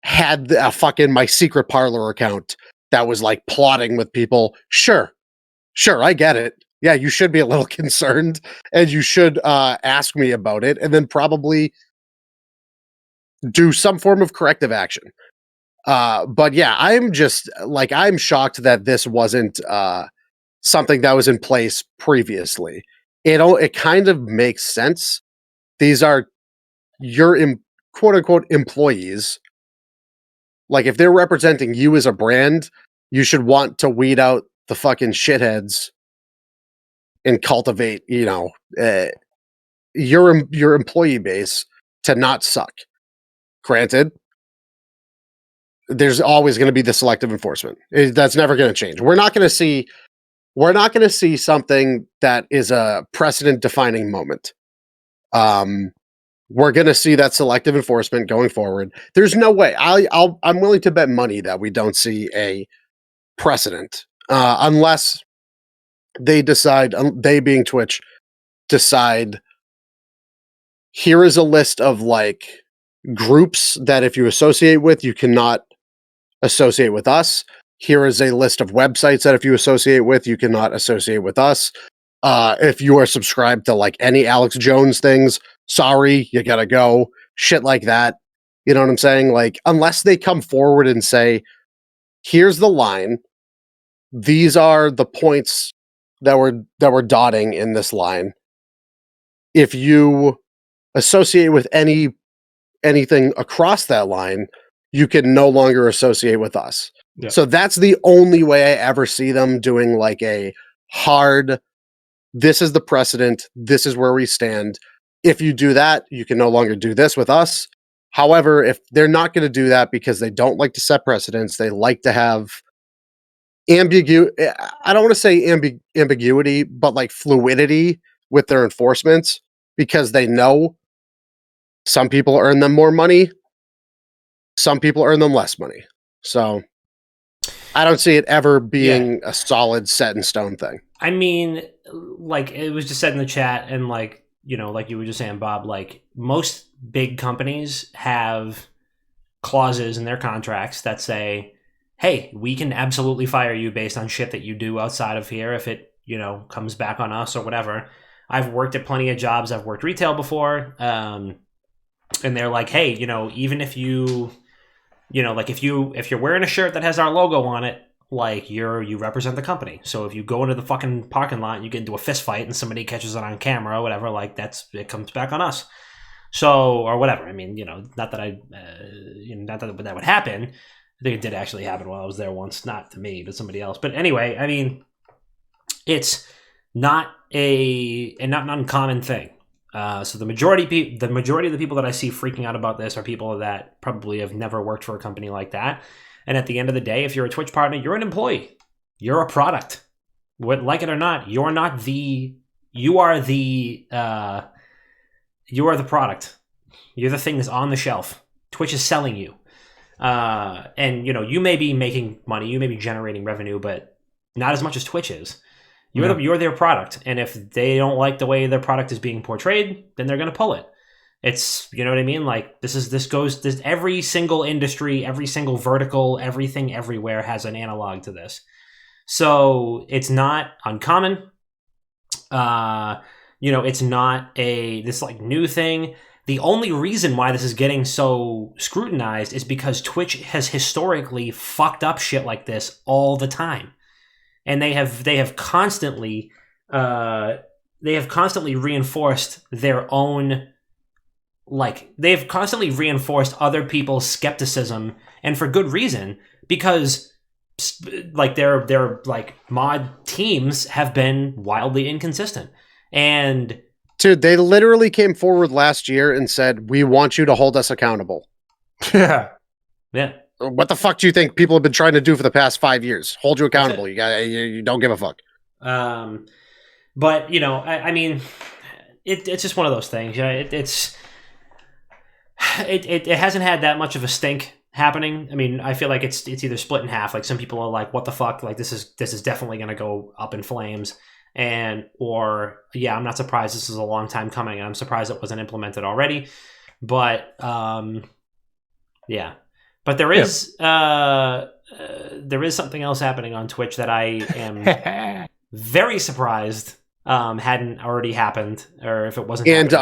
S3: had a fucking my secret parlor account that was like plotting with people, sure, I get it. Yeah, you should be a little concerned, and you should ask me about it, and then probably do some form of corrective action. But yeah, I'm just like, I'm shocked that this wasn't something that was in place previously. It kind of makes sense. These are your quote unquote employees. Like if they're representing you as a brand, you should want to weed out the fucking shitheads and cultivate, your employee base to not suck. Granted, there's always going to be the selective enforcement. That's never going to change. We're not going to see something that is a precedent defining moment. We're going to see that selective enforcement going forward. There's no way. I'm willing to bet money that we don't see a precedent unless they decide, they being Twitch, decide here is a list of like groups that if you associate with, you cannot associate with us. Here is a list of websites that if you associate with, you cannot associate with us. If you are subscribed to like any Alex Jones things, sorry, you gotta go. Shit like that. You know what I'm saying? Like, unless they come forward and say, here's the line. These are the points that we're dotting in this line. If you associate with anything across that line, you can no longer associate with us.
S2: Yeah.
S3: So that's the only way I ever see them doing like a hard, this is the precedent, this is where we stand. If you do that, you can no longer do this with us. However, if they're not going to do that because they don't like to set precedents, they like to have ambiguity. I don't want to say ambiguity, but like fluidity with their enforcements, because they know some people earn them more money, some people earn them less money. So I don't see it ever being a solid set in stone thing.
S2: I mean, like it was just said in the chat, and like, like you were just saying, Bob, like most big companies have clauses in their contracts that say, hey, we can absolutely fire you based on shit that you do outside of here if it, comes back on us or whatever. I've worked at plenty of jobs. I've worked retail before. And they're like, hey, even if you, like if you're wearing a shirt that has our logo on it, like you represent the company. So if you go into the fucking parking lot and you get into a fist fight and somebody catches it on camera or whatever, like it comes back on us. So, or whatever. I mean, not that that would happen. I think it did actually happen while I was there once, not to me, but somebody else. But anyway, I mean, it's not an uncommon thing. So the majority of the people that I see freaking out about this are people that probably have never worked for a company like that. And at the end of the day, if you're a Twitch partner, you're an employee. You're a product. Like it or not, you are the product. You're the thing that's on the shelf. Twitch is selling you. And you may be making money, you may be generating revenue, but not as much as Twitch is. You're their product, and if they don't like the way their product is being portrayed, then they're going to pull it. It's, you know what I mean? Like this goes every single industry, every single vertical, everything everywhere has an analog to this. So it's not uncommon. It's not this like new thing. The only reason why this is getting so scrutinized is because Twitch has historically fucked up shit like this all the time. And they have constantly reinforced their own, like they've constantly reinforced other people's skepticism, and for good reason, because like their like mod teams have been wildly inconsistent. And
S3: dude, they literally came forward last year and said, we want you to hold us accountable.
S1: Yeah.
S2: Yeah.
S3: What the fuck do you think people have been trying to do for the past 5 years? Hold you accountable. You don't give a fuck.
S2: But I mean, it's just one of those things. It hasn't had that much of a stink happening. I mean, I feel like it's either split in half. Like some people are like, "What the fuck?" Like this is definitely going to go up in flames, or I'm not surprised. This is a long time coming, and I'm surprised it wasn't implemented already. But but there is something else happening on Twitch that I am very surprised hadn't already happened, or if it wasn't,
S3: and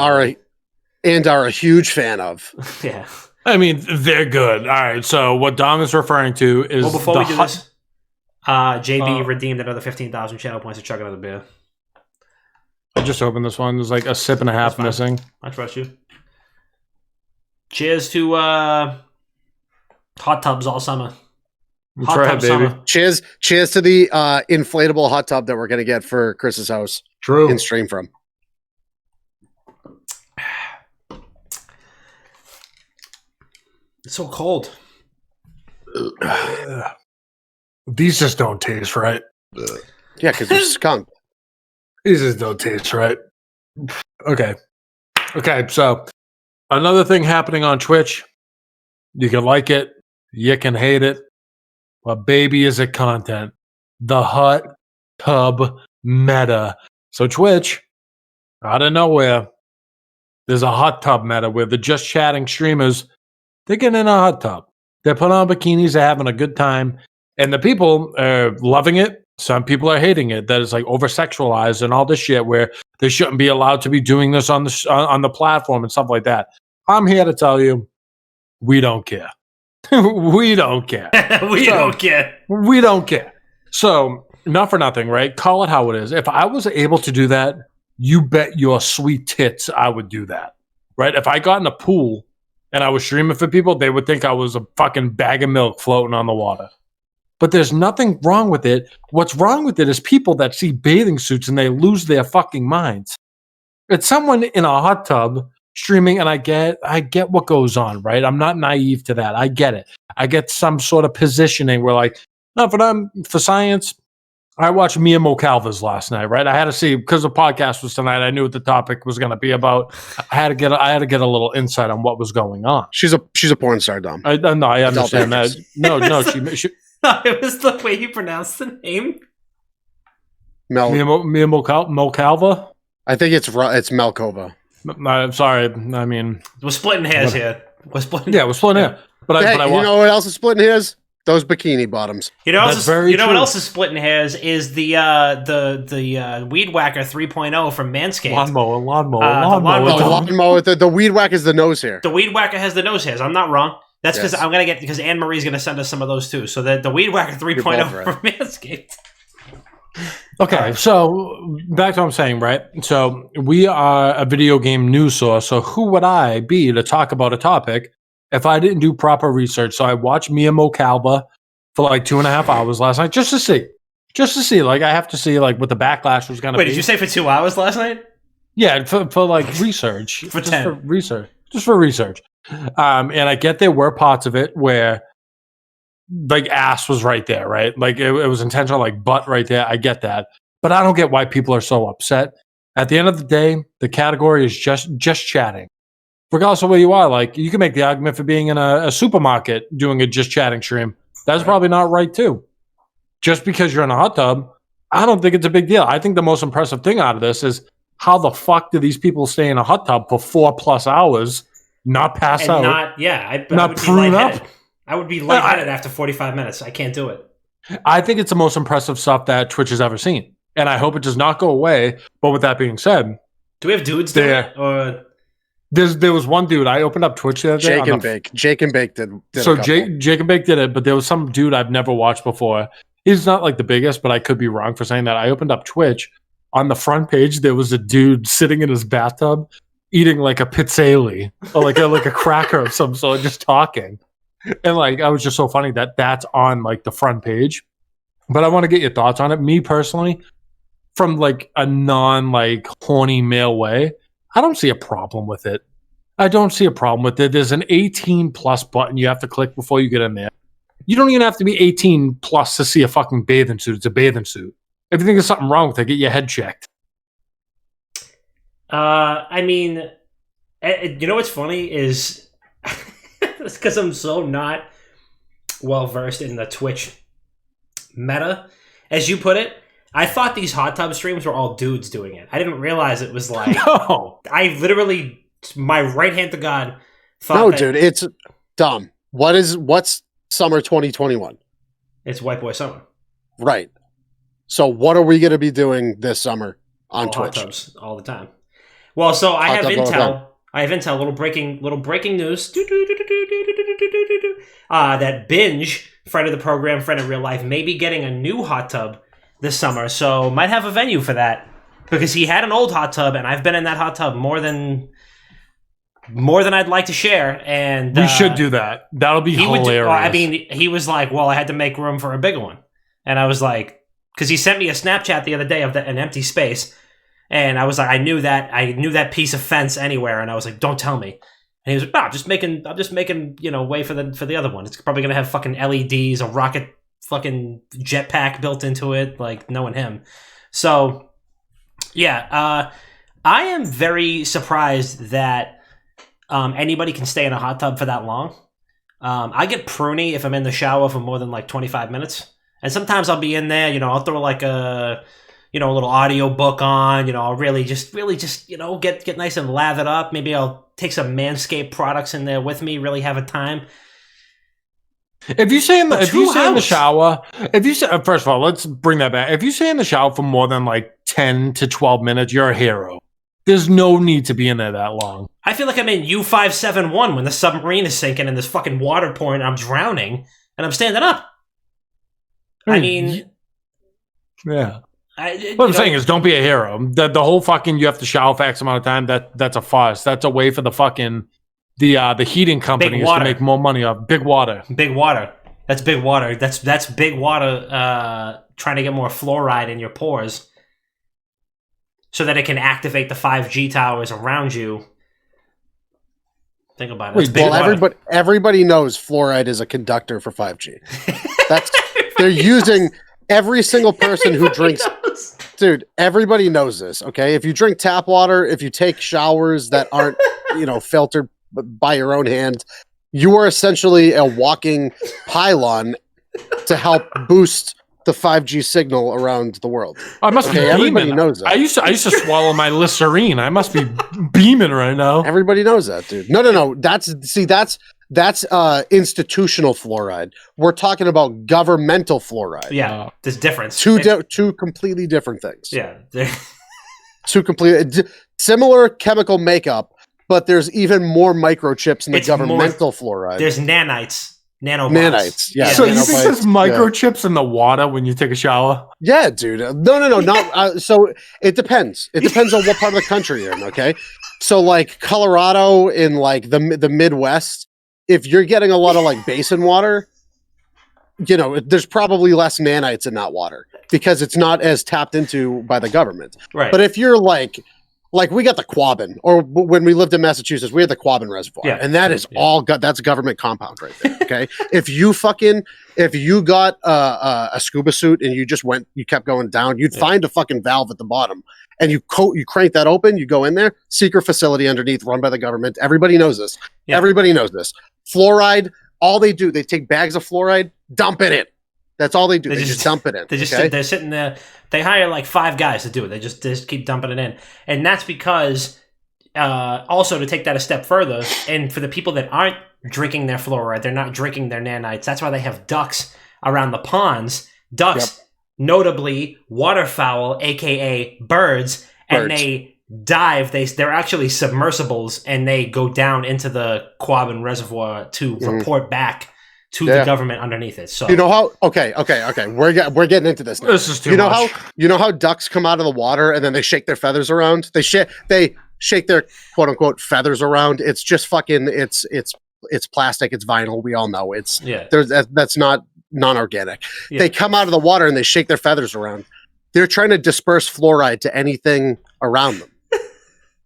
S3: are a huge fan of.
S2: Yeah.
S1: I mean, they're good. All right. So what Dom is referring to is
S2: before we do this, JB redeemed another 15,000 channel points to chug another beer.
S1: I just opened this one. There's like a sip and a half missing.
S2: I trust you. Cheers to hot tubs all summer.
S1: Hot tub, baby. Summer.
S3: Cheers to the inflatable hot tub that we're gonna get for Chris's house.
S1: True.
S3: And stream from.
S2: It's so cold.
S1: These just don't taste right.
S3: Yeah, because they're skunk.
S1: These just don't taste right. Okay, so another thing happening on Twitch. You can like it, you can hate it, but baby, is it content. The hot tub meta. So Twitch, out of nowhere, there's a hot tub meta where the just chatting streamers, they're getting in a hot tub. They're putting on bikinis, they're having a good time, and the people are loving it. Some people are hating it, that it's like over-sexualized and all this shit where they shouldn't be allowed to be doing this on the platform and stuff like that. I'm here to tell you, we don't care. We don't care.
S2: We don't care.
S1: We don't care. So, not for nothing, right? Call it how it is. If I was able to do that, you bet your sweet tits I would do that, right? If I got in a pool and I was streaming for people, they would think I was a fucking bag of milk floating on the water. But there's nothing wrong with it. What's wrong with it is people that see bathing suits and they lose their fucking minds. It's someone in a hot tub streaming, and I get what goes on, right? I'm not naive to that. I get it. I get some sort of positioning where, like, no, for science, I watched Mia Mocalva's last night, right? I had to see, because the podcast was tonight, I knew what the topic was going to be about. I had to get a little insight on what was going on.
S3: She's a porn star, Dom.
S1: I understand that. No, she
S2: it was the way you pronounced the name.
S1: Mia Mocalva?
S3: I think it's Melkova.
S1: I'm sorry. I mean,
S2: we're splitting hairs here. We're splitting
S1: hair. But
S3: you know what else is splitting hairs? Those bikini bottoms.
S2: You know what else is splitting hairs is the Weed Whacker 3.0 from Manscaped.
S3: Lawnmower. The Weed Whacker is the nose hair.
S2: The Weed Whacker has the nose hairs. I'm not wrong. That's because Anne Marie's gonna send us some of those too. So the Weed Whacker 3.0 from Manscaped.
S1: Okay, so back to what I'm saying, right? So we are a video game news source. So who would I be to talk about a topic if I didn't do proper research? So I watched Mia Mocalva for like 2.5 hours last night just to see. Like I have to see like what the backlash was going to be.
S2: Wait, did you say for 2 hours last night?
S1: Yeah, for like research.
S2: For 10.
S1: Just for research. And I get there were parts of it where like ass was right there, right? Like it was intentional, like butt right there. I get that. But I don't get why people are so upset. At the end of the day, the category is just chatting. Regardless of where you are, like you can make the argument for being in a supermarket doing a just chatting stream. That's probably not right too. Just because you're in a hot tub, I don't think it's a big deal. I think the most impressive thing out of this is how the fuck do these people stay in a hot tub for 4+ hours, not pass out,
S2: not prune up. I would be lightheaded after 45 minutes. I can't do it.
S1: I think it's the most impressive stuff that Twitch has ever seen. And I hope it does not go away. But with that being said,
S2: do we have dudes there? Or
S1: there was one dude. I opened up Twitch the other day.
S3: Jake and Bake did
S1: so Jake and Bake did it, but there was some dude I've never watched before. He's not like the biggest, but I could be wrong for saying that. I opened up Twitch. On the front page, there was a dude sitting in his bathtub eating like a pizzelle or like a cracker of some sort, just talking. And like, I was just so funny that that's on like the front page. But I want to get your thoughts on it. Me personally, from like a non like horny male way, I don't see a problem with it. I don't see a problem with it. There's an 18 plus button you have to click before you get in there. You don't even have to be 18 plus to see a fucking bathing suit. It's a bathing suit. If you think there's something wrong with it, get your head checked.
S2: I mean, you know what's funny is it's because I'm so not well versed in the Twitch meta, as you put it. I thought these hot tub streams were all dudes doing it. I didn't realize it was like
S1: No.
S2: I literally, my right hand to God, thought
S3: No,
S2: that
S3: dude, it's dumb. What's summer 2021?
S2: it's White Boy Summer.
S3: Right. So what are we going to be doing this summer on
S2: All
S3: Twitch?
S2: hot tubs all the time. Well, so I have
S3: Hot tub all the time.
S2: intel. I have intel. Little breaking news. That Binge, friend of the program, friend of real life, may be getting a new hot tub this summer. So might have a venue for that because he had an old hot tub, and I've been in that hot tub more than I'd like to share. And
S1: We should do that. That'll be hilarious.
S2: He was like, "Well, I had to make room for a bigger one," and I was like, because he sent me a Snapchat the other day of an empty space. And I was like, I knew that piece of fence anywhere, and I was like, don't tell me. And he was like, no, I'm just making, way for the other one. It's probably gonna have fucking LEDs, a rocket fucking jetpack built into it, like knowing him. So yeah, I am very surprised that anybody can stay in a hot tub for that long. I get pruny if I'm in the shower for more than like 25 minutes. And sometimes I'll be in there, I'll throw like a little audio book on, I'll really just, get nice and lathered up. Maybe I'll take some Manscaped products in there with me, really have a time.
S1: If you say in the shower, first of all, let's bring that back. If you stay in the shower for more than like 10 to 12 minutes, you're a hero. There's no need to be in there that long.
S2: I feel like I'm in U-571 when the submarine is sinking and there's fucking water pouring and I'm drowning and I'm standing up. I mean,
S1: yeah. What I'm saying is, don't be a hero. The whole fucking you have to shower for X amount of time. That's a farce. That's a way for the fucking the heating companies to make more money off big water.
S2: Big water. That's big water. That's big water. Trying to get more fluoride in your pores, so that it can activate the 5G towers around you. Think about it.
S3: Well, everybody knows fluoride is a conductor for 5G. They're using. Every single person who drinks, dude, everybody knows this, okay? If you drink tap water, if you take showers that aren't, filtered by your own hand, you are essentially a walking pylon to help boost the 5G signal around the world.
S1: I must be beaming.
S3: Everybody knows that.
S1: I used to swallow my Listerine. I must be beaming right now.
S3: Everybody knows that, dude. No. That's institutional fluoride. We're talking about governmental fluoride.
S2: Yeah, there's difference.
S3: Two completely different things.
S2: Yeah.
S3: Two completely similar chemical makeup, but there's even more microchips in the governmental fluoride.
S2: There's nanobots.
S3: Nanites, yeah.
S1: So you think there's microchips in the water when you take a shower?
S3: Yeah, dude. No, not. So it depends. It depends on what part of the country you're in. Okay, so like Colorado in like the Midwest, if you're getting a lot of like basin water, there's probably less nanites in that water because it's not as tapped into by the government.
S2: Right.
S3: But if you're like we got the Quabbin, or when we lived in Massachusetts, we had the Quabbin Reservoir, and that is that's a government compound right there. Okay, if you got a scuba suit and you kept going down, you'd find a fucking valve at the bottom, and you crank that open, you go in there, secret facility underneath, run by the government. Everybody knows this. Yeah. Everybody knows this. Fluoride, all they do, they take bags of fluoride, dump it in. That's all they do. They just dump it in.
S2: They're sitting there. They hire like 5 guys to do it. They just keep dumping it in. And that's because, also to take that a step further, and for the people that aren't drinking their fluoride, they're not drinking their nanites, that's why they have ducks around the ponds. Ducks, notably waterfowl, a.k.a. birds, and they dive. They're actually submersibles, and they go down into the Quabbin Reservoir to report back to the government underneath it. So
S3: you know how? Okay. We're getting into this now.
S1: This is too much.
S3: You know how ducks come out of the water and then they shake their feathers around. They shake their quote unquote feathers around. It's just fucking. It's plastic. It's vinyl. We all know that's not non-organic. Yeah. They come out of the water and they shake their feathers around. They're trying to disperse fluoride to anything around them.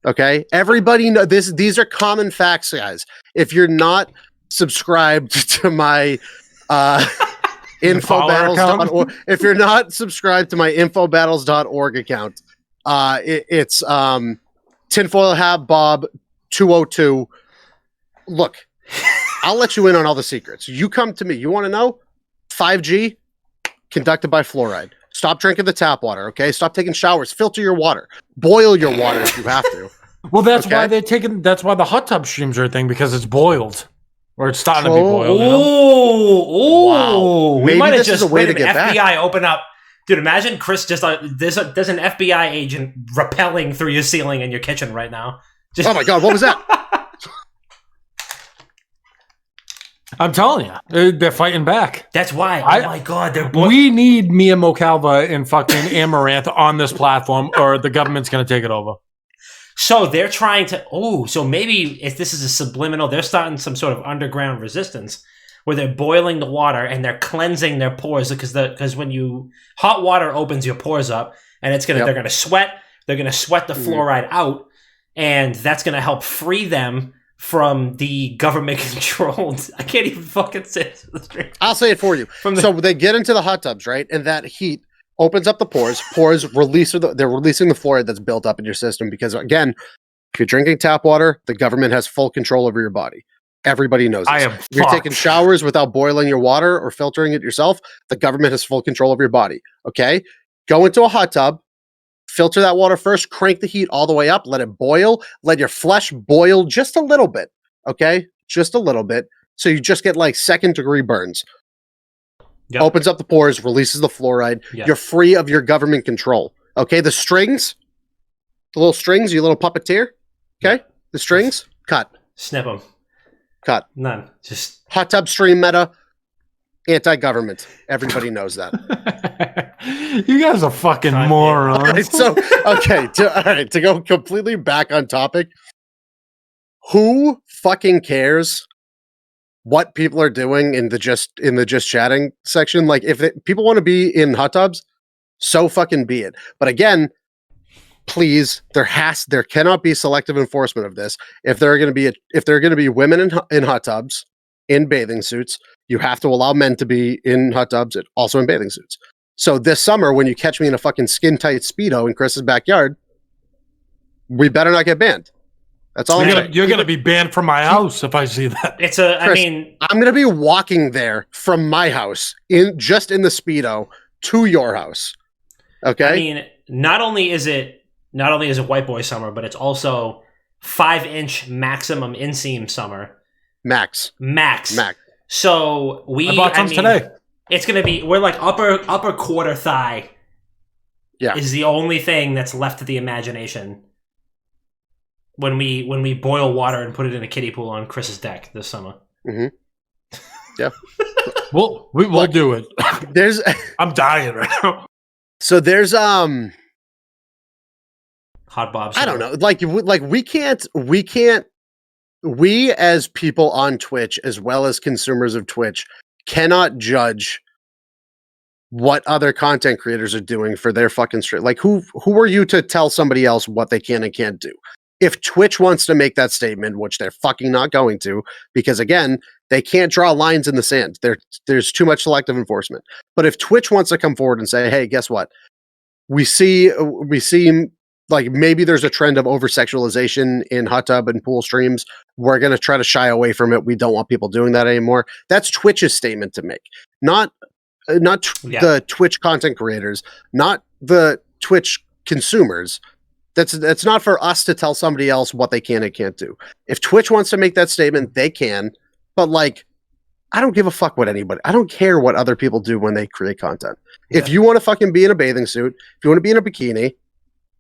S3: Okay, everybody know this. These are common facts, guys. If you're not subscribed to my infobattles.org, if you're not subscribed to my infobattles.org account, it's Tinfoil Hat Bob 202. Look, I'll let you in on all the secrets. You come to me. You want to know? 5G conducted by fluoride. Stop drinking the tap water, okay? Stop taking showers. Filter your water. Boil your water if you have to.
S1: Well, that's why that's why the hot tub streams are a thing, because it's boiled. Or it's starting to be boiled.
S2: Oh,
S3: wow.
S2: We might have just wait an FBI back. Open up. Dude, imagine Chris just there's an FBI agent rappelling through your ceiling in your kitchen right now. Just
S3: oh my god, what was that?
S1: I'm telling you, they're fighting back.
S2: That's why. Oh my god,
S1: we need Mia Mocalva and fucking Amaranth on this platform, or the government's going to take it over.
S2: So they're trying to. Oh, so maybe if this is a subliminal, they're starting some sort of underground resistance where they're boiling the water and they're cleansing their pores, because when hot water opens your pores up, and it's they're gonna sweat. They're gonna sweat the fluoride out, and that's gonna help free them from the government controlled. I can't even fucking say it.
S3: I'll say it for you. So they get into the hot tubs, right? And that heat opens up the pores. They're releasing the fluoride that's built up in your system, because again, if you're drinking tap water, the government has full control over your body. Everybody knows this. If you're taking showers without boiling your water or filtering it yourself, the government has full control of your body. Okay? Go into a hot tub. Filter that water first, crank the heat all the way up, let it boil, let your flesh boil just a little bit, okay? Just a little bit. So you just get like second-degree burns. Yep. Opens up the pores, releases the fluoride. Yep. You're free of your government control, okay? The strings, the little strings, you little puppeteer, okay? Yep. The strings, cut.
S2: Snip them.
S3: Cut.
S2: None. Just
S3: hot tub stream meta. Anti-government. Everybody knows that.
S1: You guys are fucking morons.
S3: Right, so, okay, to go completely back on topic, who fucking cares what people are doing in the just chatting section? Like, if people want to be in hot tubs, so fucking be it. But again, please, there cannot be selective enforcement of this. If there are going to be women in hot tubs in bathing suits, you have to allow men to be in hot tubs and also in bathing suits. So this summer, when you catch me in a fucking skin-tight Speedo in Chris's backyard, we better not get banned. That's all.
S1: You're going to be banned from my house if I see that.
S3: Chris, I'm going to be walking there from my house just in the Speedo to your house. Okay?
S2: I mean, not only is it white boy summer, but it's also 5-inch maximum inseam summer.
S3: Max.
S2: So
S1: I bought some today.
S2: It's gonna be, we're like upper quarter thigh.
S3: Yeah,
S2: is the only thing that's left to the imagination when we boil water and put it in a kiddie pool on Chris's deck this summer.
S3: Mm-hmm. Yeah,
S1: we'll do it. I'm dying right now.
S3: So there's
S2: hot Bob.
S3: I don't know. Like we as people on Twitch, as well as consumers of Twitch, cannot judge what other content creators are doing for their fucking stream. Like, who are you to tell somebody else what they can and can't do? If Twitch wants to make that statement, which they're fucking not going to, because again, they can't draw lines in the sand. There's too much selective enforcement. But if Twitch wants to come forward and say, hey, guess what? We see like maybe there's a trend of over-sexualization in hot tub and pool streams. We're going to try to shy away from it. We don't want people doing that anymore. That's Twitch's statement to make. Not the Twitch content creators, not the Twitch consumers. That's not for us to tell somebody else what they can and can't do. If Twitch wants to make that statement, they can. But like, I don't give a fuck what anybody. I don't care what other people do when they create content. Yeah. If you want to fucking be in a bathing suit, if you want to be in a bikini,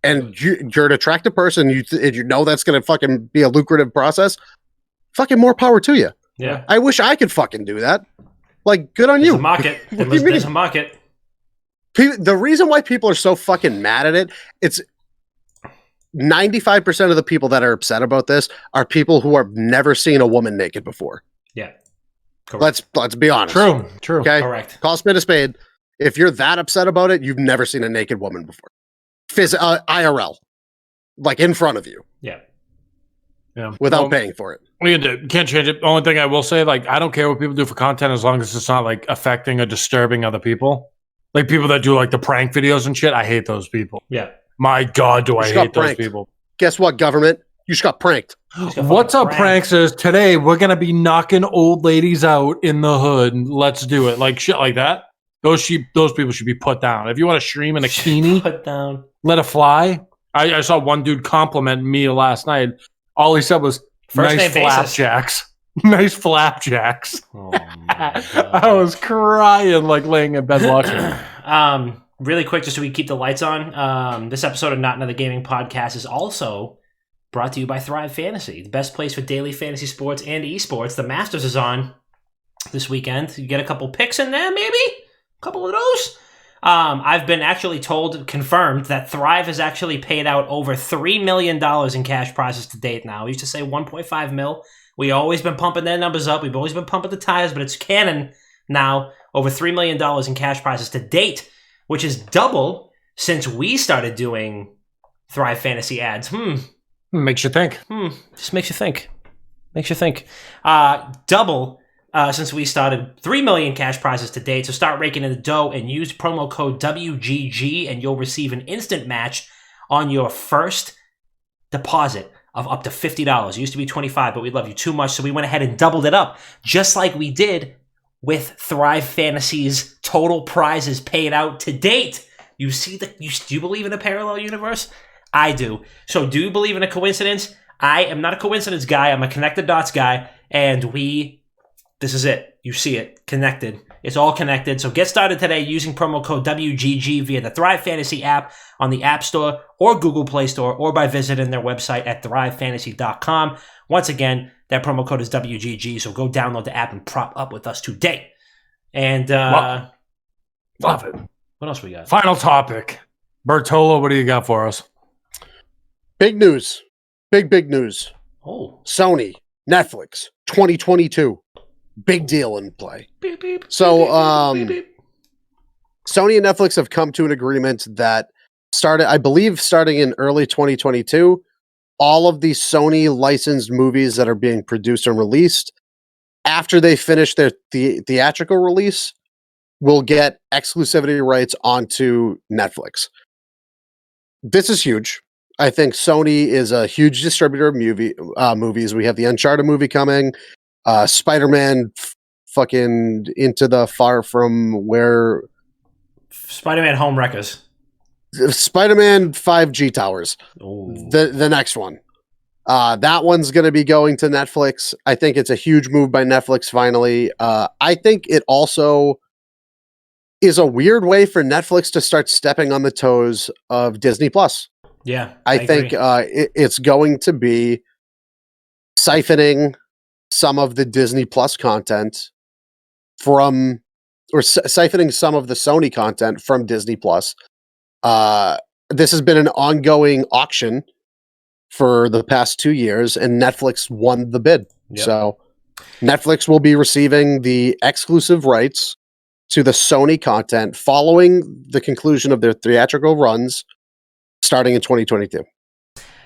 S3: and you're an attractive person, you know that's going to fucking be a lucrative process, fucking more power to you.
S2: Yeah.
S3: I wish I could fucking do that. Like, good on you.
S2: There's a market. There's a market.
S3: The reason why people are so fucking mad at it, it's 95% of the people that are upset about this are people who have never seen a woman naked before.
S2: Yeah. Correct.
S3: Let's be honest.
S1: True.
S3: Okay?
S2: Correct.
S3: Call a spade a spade. If you're that upset about it, you've never seen a naked woman before. IRL. like in front of you.
S2: Yeah.
S3: Without paying for it.
S1: We can't change it. The only thing I will say, like, I don't care what people do for content as long as it's not like affecting or disturbing other people. Like people that do like the prank videos and shit. I hate those people.
S2: Yeah.
S1: My God, do I hate those people.
S3: Guess what, government? You just got pranked.
S1: What's up, pranksters? Today we're gonna be knocking old ladies out in the hood. Let's do it. Like shit like that. Those people should be put down. If you want to stream in a bikini,
S2: put down.
S1: Let it fly. I saw one dude compliment me last night. All he said was, nice flapjacks. Nice flapjacks. Oh my God. I was crying, like laying in bed watching.
S2: Really quick, just so we keep the lights on. This episode of Not Another Gaming Podcast is also brought to you by Thrive Fantasy, the best place for daily fantasy sports and esports. The Masters is on this weekend. You get a couple picks in there, maybe? A couple of those? I've been actually confirmed that Thrive has actually paid out over $3 million in cash prizes to date now. We used to say 1.5 mil. We always been pumping their numbers up. We've always been pumping the tires, but it's canon now. Over $3 million in cash prizes to date, which is double since we started doing Thrive Fantasy ads.
S1: Makes you think.
S2: Just makes you think. Double since we started. 3 million cash prizes to date. So start raking in the dough and use promo code WGG and you'll receive an instant match on your first deposit of up to $50. It used to be $25, but we love you too much, so we went ahead and doubled it up, just like we did with Thrive Fantasy's total prizes paid out to date. You see do you believe in a parallel universe? I do. So do you believe in a coincidence? I am not a coincidence guy. I'm a connect the dots guy, and this is it. You see it. Connected. It's all connected. So get started today using promo code WGG via the Thrive Fantasy app on the App Store or Google Play Store or by visiting their website at thrivefantasy.com. Once again, that promo code is WGG, so go download the app and prop up with us today. And
S1: love it.
S2: What else we got?
S1: Final topic. Bertolo, what do you got for us?
S3: Big news. Big news.
S2: Oh.
S3: Sony, Netflix, 2022. Big deal in play.
S2: Beep, beep,
S3: so,
S2: beep, beep, beep.
S3: Sony and Netflix have come to an agreement that starting in early 2022, all of the Sony licensed movies that are being produced and released, after they finish their theatrical release, will get exclusivity rights onto Netflix. This is huge. I think Sony is a huge distributor of movies. We have the Uncharted movie coming. Spider-Man fucking Into the Far From Where...
S2: Spider-Man Home Wreckers.
S3: Spider-Man 5G Towers.
S2: Ooh.
S3: The next one. That one's going to be going to Netflix. I think it's a huge move by Netflix finally. I think it also is a weird way for Netflix to start stepping on the toes of Disney+.
S2: Yeah,
S3: I think it's going to be siphoning some of the Disney Plus content siphoning some of the Sony content from Disney Plus. This has been an ongoing auction for the past 2 years, and Netflix won the bid. Yep. So Netflix will be receiving the exclusive rights to the Sony content following the conclusion of their theatrical runs starting in 2022.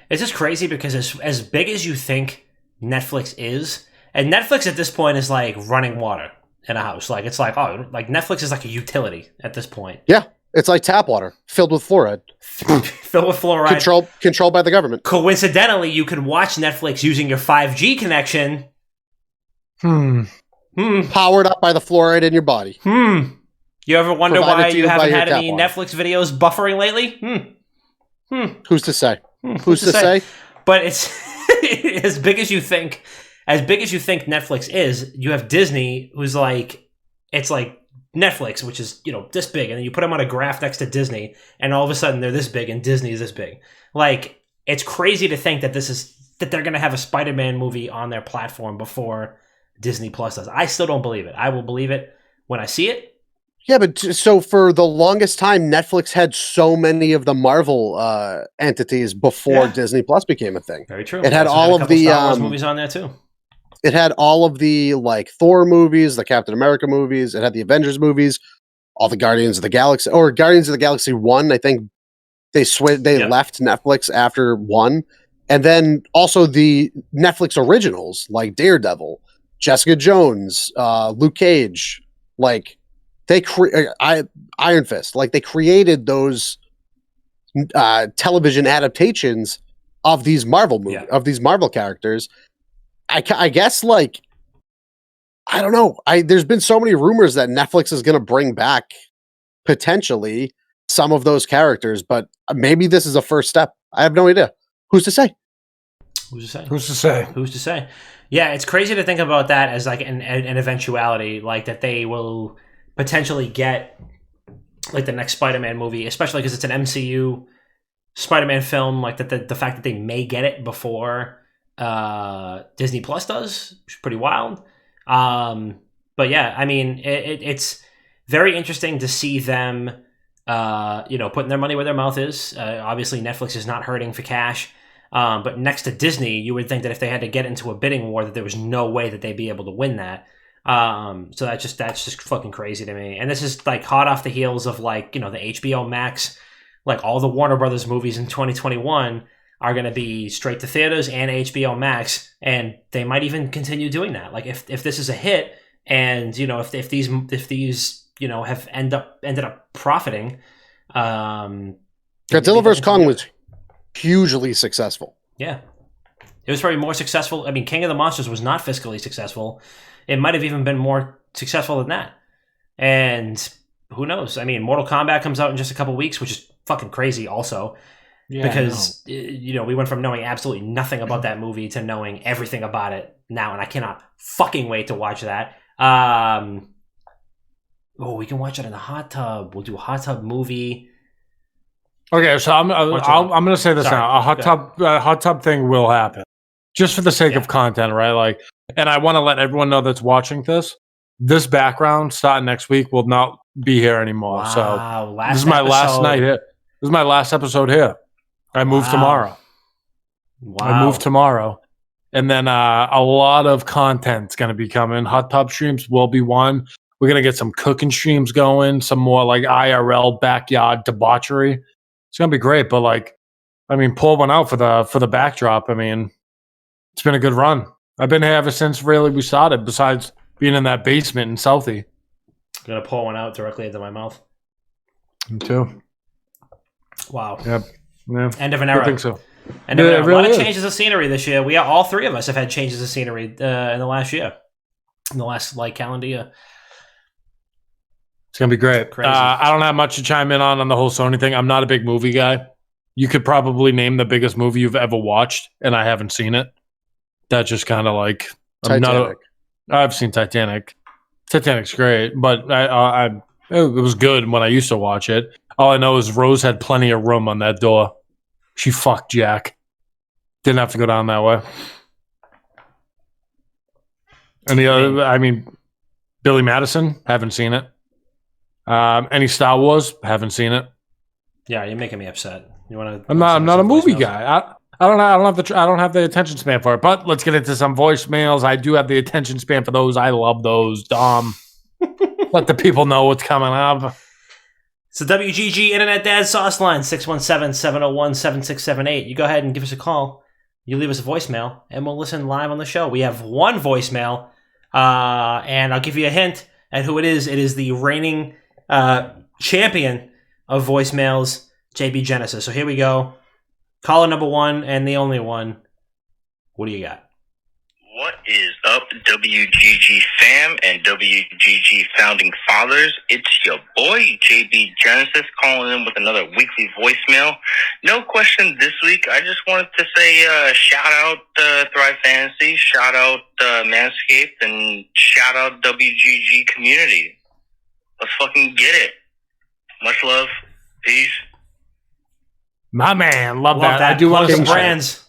S2: It's just crazy because as big as you think Netflix is, and Netflix at this point is like running water in a house. Like it's like, Netflix is like a utility at this point.
S3: Yeah. It's like tap water filled with fluoride.
S2: Filled with fluoride.
S3: Controlled by the government.
S2: Coincidentally, you can watch Netflix using your 5G connection.
S3: Powered up by the fluoride in your body.
S2: You ever wonder why you haven't had any
S3: water.
S2: Netflix videos buffering lately?
S3: Who's to say? Who's to say?
S2: But it's as big as you think. As big as you think Netflix is, you have Disney, who's like, it's like Netflix, which is, this big, and then you put them on a graph next to Disney, and all of a sudden they're this big, and Disney is this big. Like, it's crazy to think that they're going to have a Spider-Man movie on their platform before Disney Plus does. I still don't believe it. I will believe it when I see it.
S3: Yeah, but so for the longest time, Netflix had so many of the Marvel entities before Disney Plus became a thing.
S2: Very true.
S3: It had all of the
S2: Star Wars movies on there too.
S3: It had all of the Thor movies, the Captain America movies. It had the Avengers movies, all the Guardians of the Galaxy 1. I think They left Netflix after 1, and then also the Netflix originals like Daredevil, Jessica Jones, Luke Cage, like Iron Fist, like they created those television adaptations of these Marvel movies, of these Marvel characters. I guess, like, I don't know. There's been so many rumors that Netflix is going to bring back potentially some of those characters, but maybe this is a first step. I have no idea. Who's to say?
S2: Who's to say?
S1: Who's to say?
S2: Who's to say? Yeah, it's crazy to think about that as like an eventuality, like that they will potentially get like the next Spider-Man movie, especially because it's an MCU Spider-Man film. Like the fact that they may get it before Disney Plus does, which is pretty wild. But yeah, I mean, it's very interesting to see them, putting their money where their mouth is. Obviously, Netflix is not hurting for cash. But next to Disney, you would think that if they had to get into a bidding war, that there was no way that they'd be able to win that. So that's just fucking crazy to me. And this is like hot off the heels of like, the HBO Max, like all the Warner Brothers movies in 2021 are going to be straight to theaters and HBO Max. And they might even continue doing that. Like if this is a hit and, if these have ended up profiting,
S3: Godzilla vs. Kong was hugely successful.
S2: Yeah. It was probably more successful. I mean, King of the Monsters was not fiscally successful. It might have even been more successful than that. And who knows? I mean, Mortal Kombat comes out in just a couple weeks, which is fucking crazy also. Yeah, because, we went from knowing absolutely nothing about that movie to knowing everything about it now. And I cannot fucking wait to watch that. We can watch it in the hot tub. We'll do a hot tub movie.
S1: Okay, so I'm going to say this now. A hot tub thing will happen, just for the sake of content, right? Like, and I want to let everyone know that's watching this. This background starting next week will not be here anymore.
S2: Wow,
S1: so this is my last night here. This is my last episode here. I move tomorrow.
S2: Wow.
S1: I move tomorrow, and then a lot of content's going to be coming. Hot tub streams will be one. We're going to get some cooking streams going, some more like IRL backyard debauchery. It's gonna be great, but pull one out for the backdrop. I mean, it's been a good run. I've been here ever since really we started. Besides being in that basement in Southie,
S2: I'm gonna pull one out directly into my mouth.
S1: Me too.
S2: Wow.
S1: Yep. Yeah.
S2: End of an era.
S1: I think so.
S2: End of an era. Really a lot of changes of scenery this year. All three of us have had changes of scenery in the last year, in the last calendar year.
S1: It's going to be great. I don't have much to chime in on the whole Sony thing. I'm not a big movie guy. You could probably name the biggest movie you've ever watched, and I haven't seen it. That's just kind of like... I've seen Titanic. Titanic's great, but it was good when I used to watch it. All I know is Rose had plenty of room on that door. She fucked Jack. Didn't have to go down that way. And the other... Billy Madison, haven't seen it. Any Star Wars? Haven't seen it.
S2: Yeah, you're making me upset. You want to?
S1: I'm not a movie guy. I don't have the attention span for it. But let's get into some voicemails. I do have the attention span for those. I love those. Let the people know what's coming up.
S2: It's the WGG Internet Dad Sauce Line 617-701-7678. You go ahead and give us a call. You leave us a voicemail, and we'll listen live on the show. We have one voicemail, and I'll give you a hint at who it is. It is the reigning champion of voicemails, JB Genesis. So here we go. Caller number one and the only one. What do you got?
S4: What is up, WGG fam and WGG founding fathers? It's your boy, JB Genesis, calling in with another weekly voicemail. No question this week. I just wanted to say shout out Thrive Fantasy, shout out Manscaped, and shout out WGG community. Let's fucking get it. Much love. Peace.
S1: My man, love that. I do want
S2: some brands.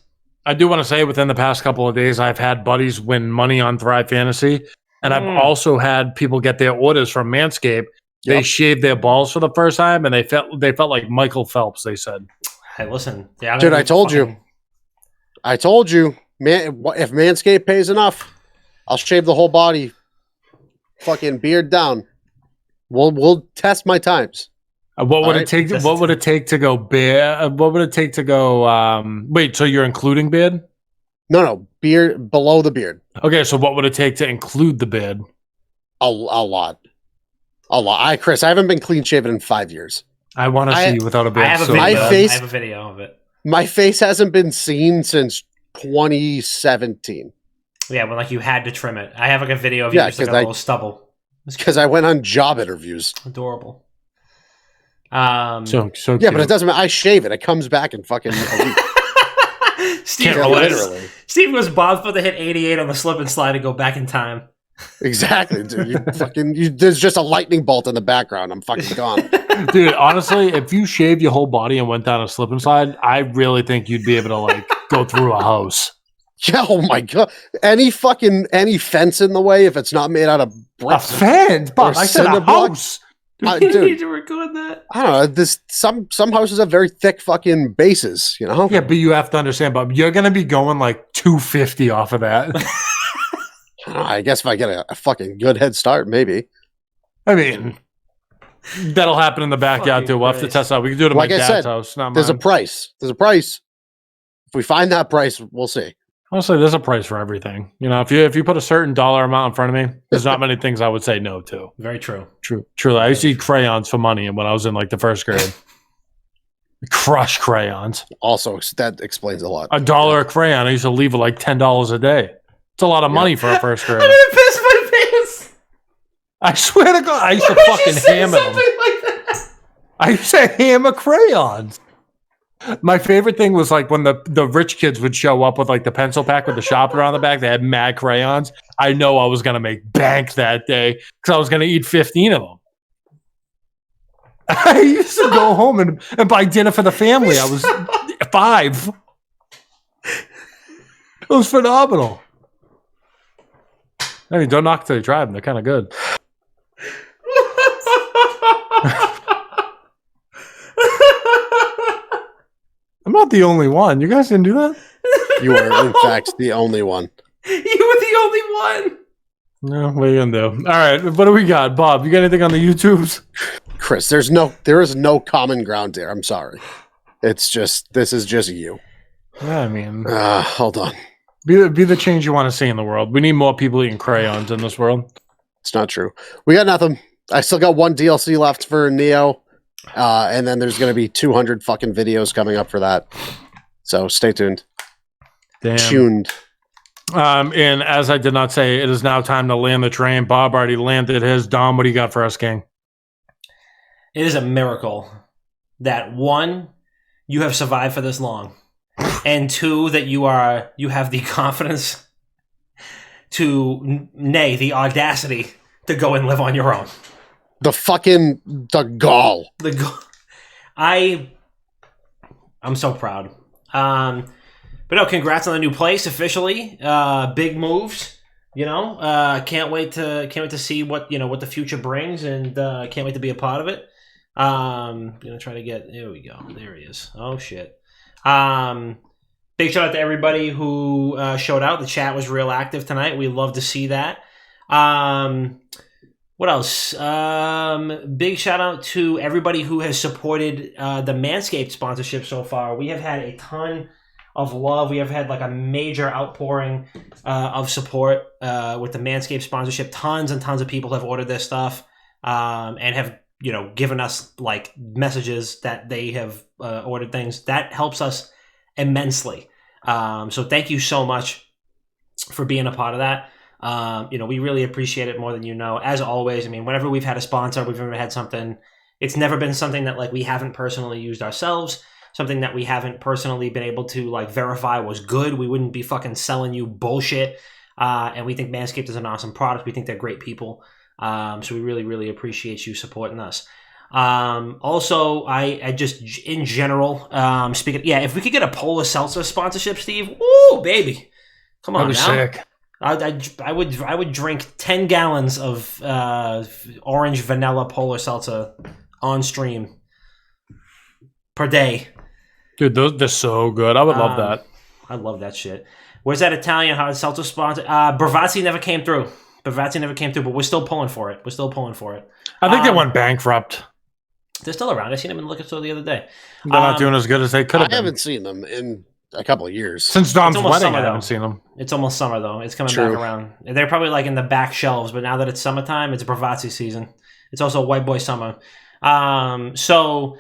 S1: I do want to say within the past couple of days, I've had buddies win money on Thrive Fantasy, and I've also had people get their orders from Manscaped. Yep. They shaved their balls for the first time, and they felt like Michael Phelps. They said,
S2: "Hey, listen,
S3: dude, I told you, man. If Manscaped pays enough, I'll shave the whole body, fucking beard down. We'll test my times."
S1: What would
S3: All
S1: it take? What would it take to go beard? What would it take to go? Wait, so you're including beard?
S3: No, beard below the beard.
S1: Okay, so what would it take to include the beard?
S3: A lot. Chris, I haven't been clean shaven in 5 years.
S1: I want to see you without a beard.
S2: I have a
S1: so
S2: video.
S1: bad.
S2: I have a video of it.
S3: My face hasn't been seen since 2017.
S2: Yeah, when like you had to trim it. I have like a video of you just like a little stubble.
S3: Because I went on job interviews.
S2: Adorable.
S1: So
S3: yeah,
S1: cute.
S3: but it doesn't matter. I shave it. It comes back in fucking a week.
S2: Steve,
S3: literally.
S2: Steve was Bob's supposed to hit 88 on the slip and slide and go back in time.
S3: Exactly, dude. There's just a lightning bolt in the background. I'm fucking gone.
S1: Dude, honestly, if you shaved your whole body and went down a slip and slide, I really think you'd be able to like go through a house.
S3: Yeah, oh my god. Any fence in the way if it's not made out of
S1: A
S3: bricks.
S1: fence, Bob. I said a
S3: cinder block.
S1: house.
S2: You
S3: Dude,
S2: need to record that.
S3: I don't know. Some houses have very thick fucking bases, you know?
S1: Yeah, but you have to understand, Bob. You're gonna be going like 250 off of that.
S3: I guess if I get a fucking good head start, maybe.
S1: I mean, that'll happen in the backyard
S2: Fucking
S1: too. We'll have to
S2: Christ.
S1: test out. We can do it at
S3: Like
S1: my
S3: I
S1: dad's
S3: said,
S1: house. Not
S3: There's a
S1: mine.
S3: price. If we find that price, we'll see.
S1: Honestly, there's a price for everything. You know, if you put a certain dollar amount in front of me, there's not many things I would say no to.
S2: Very true.
S1: Truly, I used to eat crayons for money, and when I was in like the first grade, crush crayons.
S3: Also, that explains a lot.
S1: $1 a crayon. I used to leave with like $10 a day. It's a lot of money for a first grader.
S2: I'm gonna piss my pants.
S1: I swear to God, I used to
S2: Why would you
S1: fucking
S2: say
S1: hammer them.
S2: something like that?
S1: I used to hammer crayons. My favorite thing was like when the rich kids would show up with like the pencil pack with the shopper on the back. They had mad crayons. I know I was gonna make bank that day because I was gonna eat 15 of them. I used to go home and buy dinner for the family. I was 5. It was phenomenal. I mean, don't knock till you try them. They're kind of good. I'm not the only one. You guys didn't do that?
S3: You are, in fact, the only one.
S2: You were the only one.
S1: No, what are you gonna do? All right, what do we got, Bob? You got anything on the YouTubes?
S3: Chris, there is no common ground there. I'm sorry. This is just you.
S1: Yeah, I mean,
S3: Hold on.
S1: be the change you want to see in the world. We need more people eating crayons in this world.
S3: It's not true. We got nothing. I still got one DLC left for Neo. And then there's going to be 200 fucking videos coming up for that. So stay tuned.
S1: Damn.
S3: Tuned.
S1: And as I did not say, it is now time to land the train. Bob already landed his. Dom, what do you got for us, King?
S2: It is a miracle that 1, you have survived for this long, and 2, that you have the confidence nay, the audacity to go and live on your own.
S3: The gall.
S2: I'm so proud. But no, congrats on the new place officially. Big moves. You know, can't wait to see what the future brings, and can't wait to be a part of it. Gonna try to get. There we go. There he is. Oh shit. Big shout out to everybody who showed out. The chat was real active tonight. We love to see that. What else? Big shout out to everybody who has supported the Manscaped sponsorship so far. We have had a ton of love. We have had like a major outpouring of support with the Manscaped sponsorship. Tons and tons of people have ordered this stuff and have given us like messages that they have ordered things. That helps us immensely. So thank you so much for being a part of that. We really appreciate it more than you know. As always, I mean, whenever we've had a sponsor, we've ever had something, it's never been something that like we haven't personally used ourselves, something that we haven't personally been able to like verify was good. We wouldn't be fucking selling you bullshit. And we think Manscaped is an awesome product. We think they're great people. So we really, really appreciate you supporting us. Also, I just in general, if we could get a Polar Seltzer sponsorship, Steve, woo, baby, come on now.
S1: Sick.
S2: I would drink 10 gallons of orange vanilla Polar Seltzer on stream per day.
S1: Dude, they're so good. I would love that.
S2: I love that shit. Where's that Italian hard seltzer sponsor? Bravazzi never came through. But we're still pulling for it.
S1: I think they went bankrupt.
S2: They're still around. I seen them in the liquor store the other day.
S1: They're not doing as good as they could have
S3: I
S1: been.
S3: haven't seen them in a couple of years.
S1: Since Dom's
S2: almost
S1: wedding,
S2: summer,
S1: I haven't
S2: though.
S1: seen them.
S2: It's almost summer though. It's coming
S3: True.
S2: back around. They're probably like in the back shelves, but now that it's summertime, it's Bravazzi season. It's also white boy summer. Also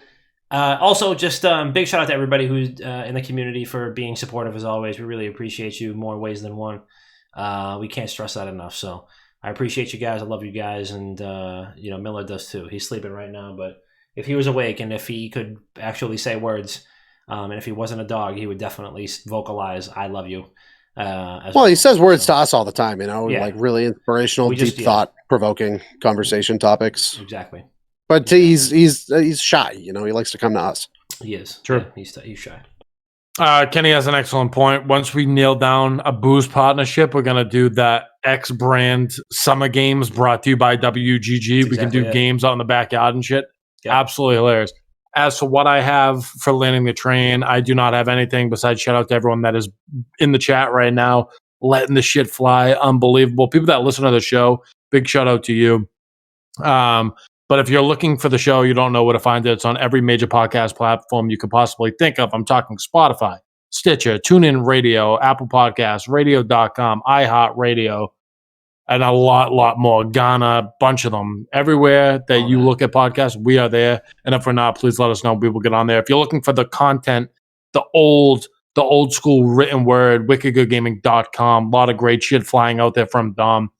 S2: just big shout out to everybody who's in the community for being supportive as always. We really appreciate you more ways than one. We can't stress that enough. So I appreciate you guys. I love you guys, and Miller does too. He's sleeping right now, but if he was awake and if he could actually say words, and if he wasn't a dog, he would definitely vocalize "I love you."
S3: He says words to us all the time,
S2: Yeah.
S3: like really inspirational, deep thought provoking conversation topics.
S2: Exactly.
S3: But he's shy, he likes to come to us.
S2: He is.
S1: True.
S2: Yeah, he's shy.
S1: Kenny has an excellent point. Once we nail down a booze partnership, we're going to do that X brand summer games brought to you by WGG. We can do games out in the backyard and shit. Yep. Absolutely hilarious. As for what I have for landing the train, I do not have anything besides shout out to everyone that is in the chat right now, letting the shit fly. Unbelievable. People that listen to the show, big shout out to you. But if you're looking for the show, you don't know where to find it. It's on every major podcast platform you could possibly think of. I'm talking Spotify, Stitcher, TuneIn Radio, Apple Podcasts, Radio.com, iHeartRadio, and a lot more. Ghana, bunch of them. Everywhere that you look at podcasts, we are there. And if we're not, please let us know. We will get on there. If you're looking for the content, the old school written word, wickedgoodgaming.com. A lot of great shit flying out there from Dom.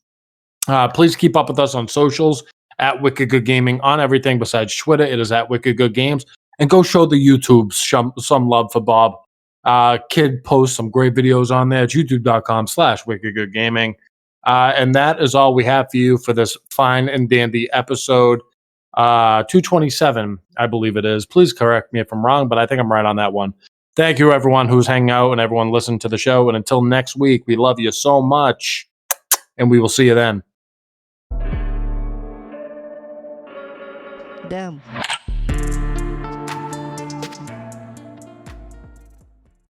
S1: Please keep up with us on socials at Wicked Good Gaming on everything besides Twitter. It is at Wicked Good Games. And go show the YouTubes some love for Bob. Kid posts some great videos on there at youtube.com/Wicked Good Gaming. And that is all we have for you for this fine and dandy episode 227, I believe it is. Please correct me if I'm wrong, but I think I'm right on that one. Thank you, everyone who's hanging out and everyone listening to the show. And until next week, we love you so much, and we will see you then.
S5: Damn.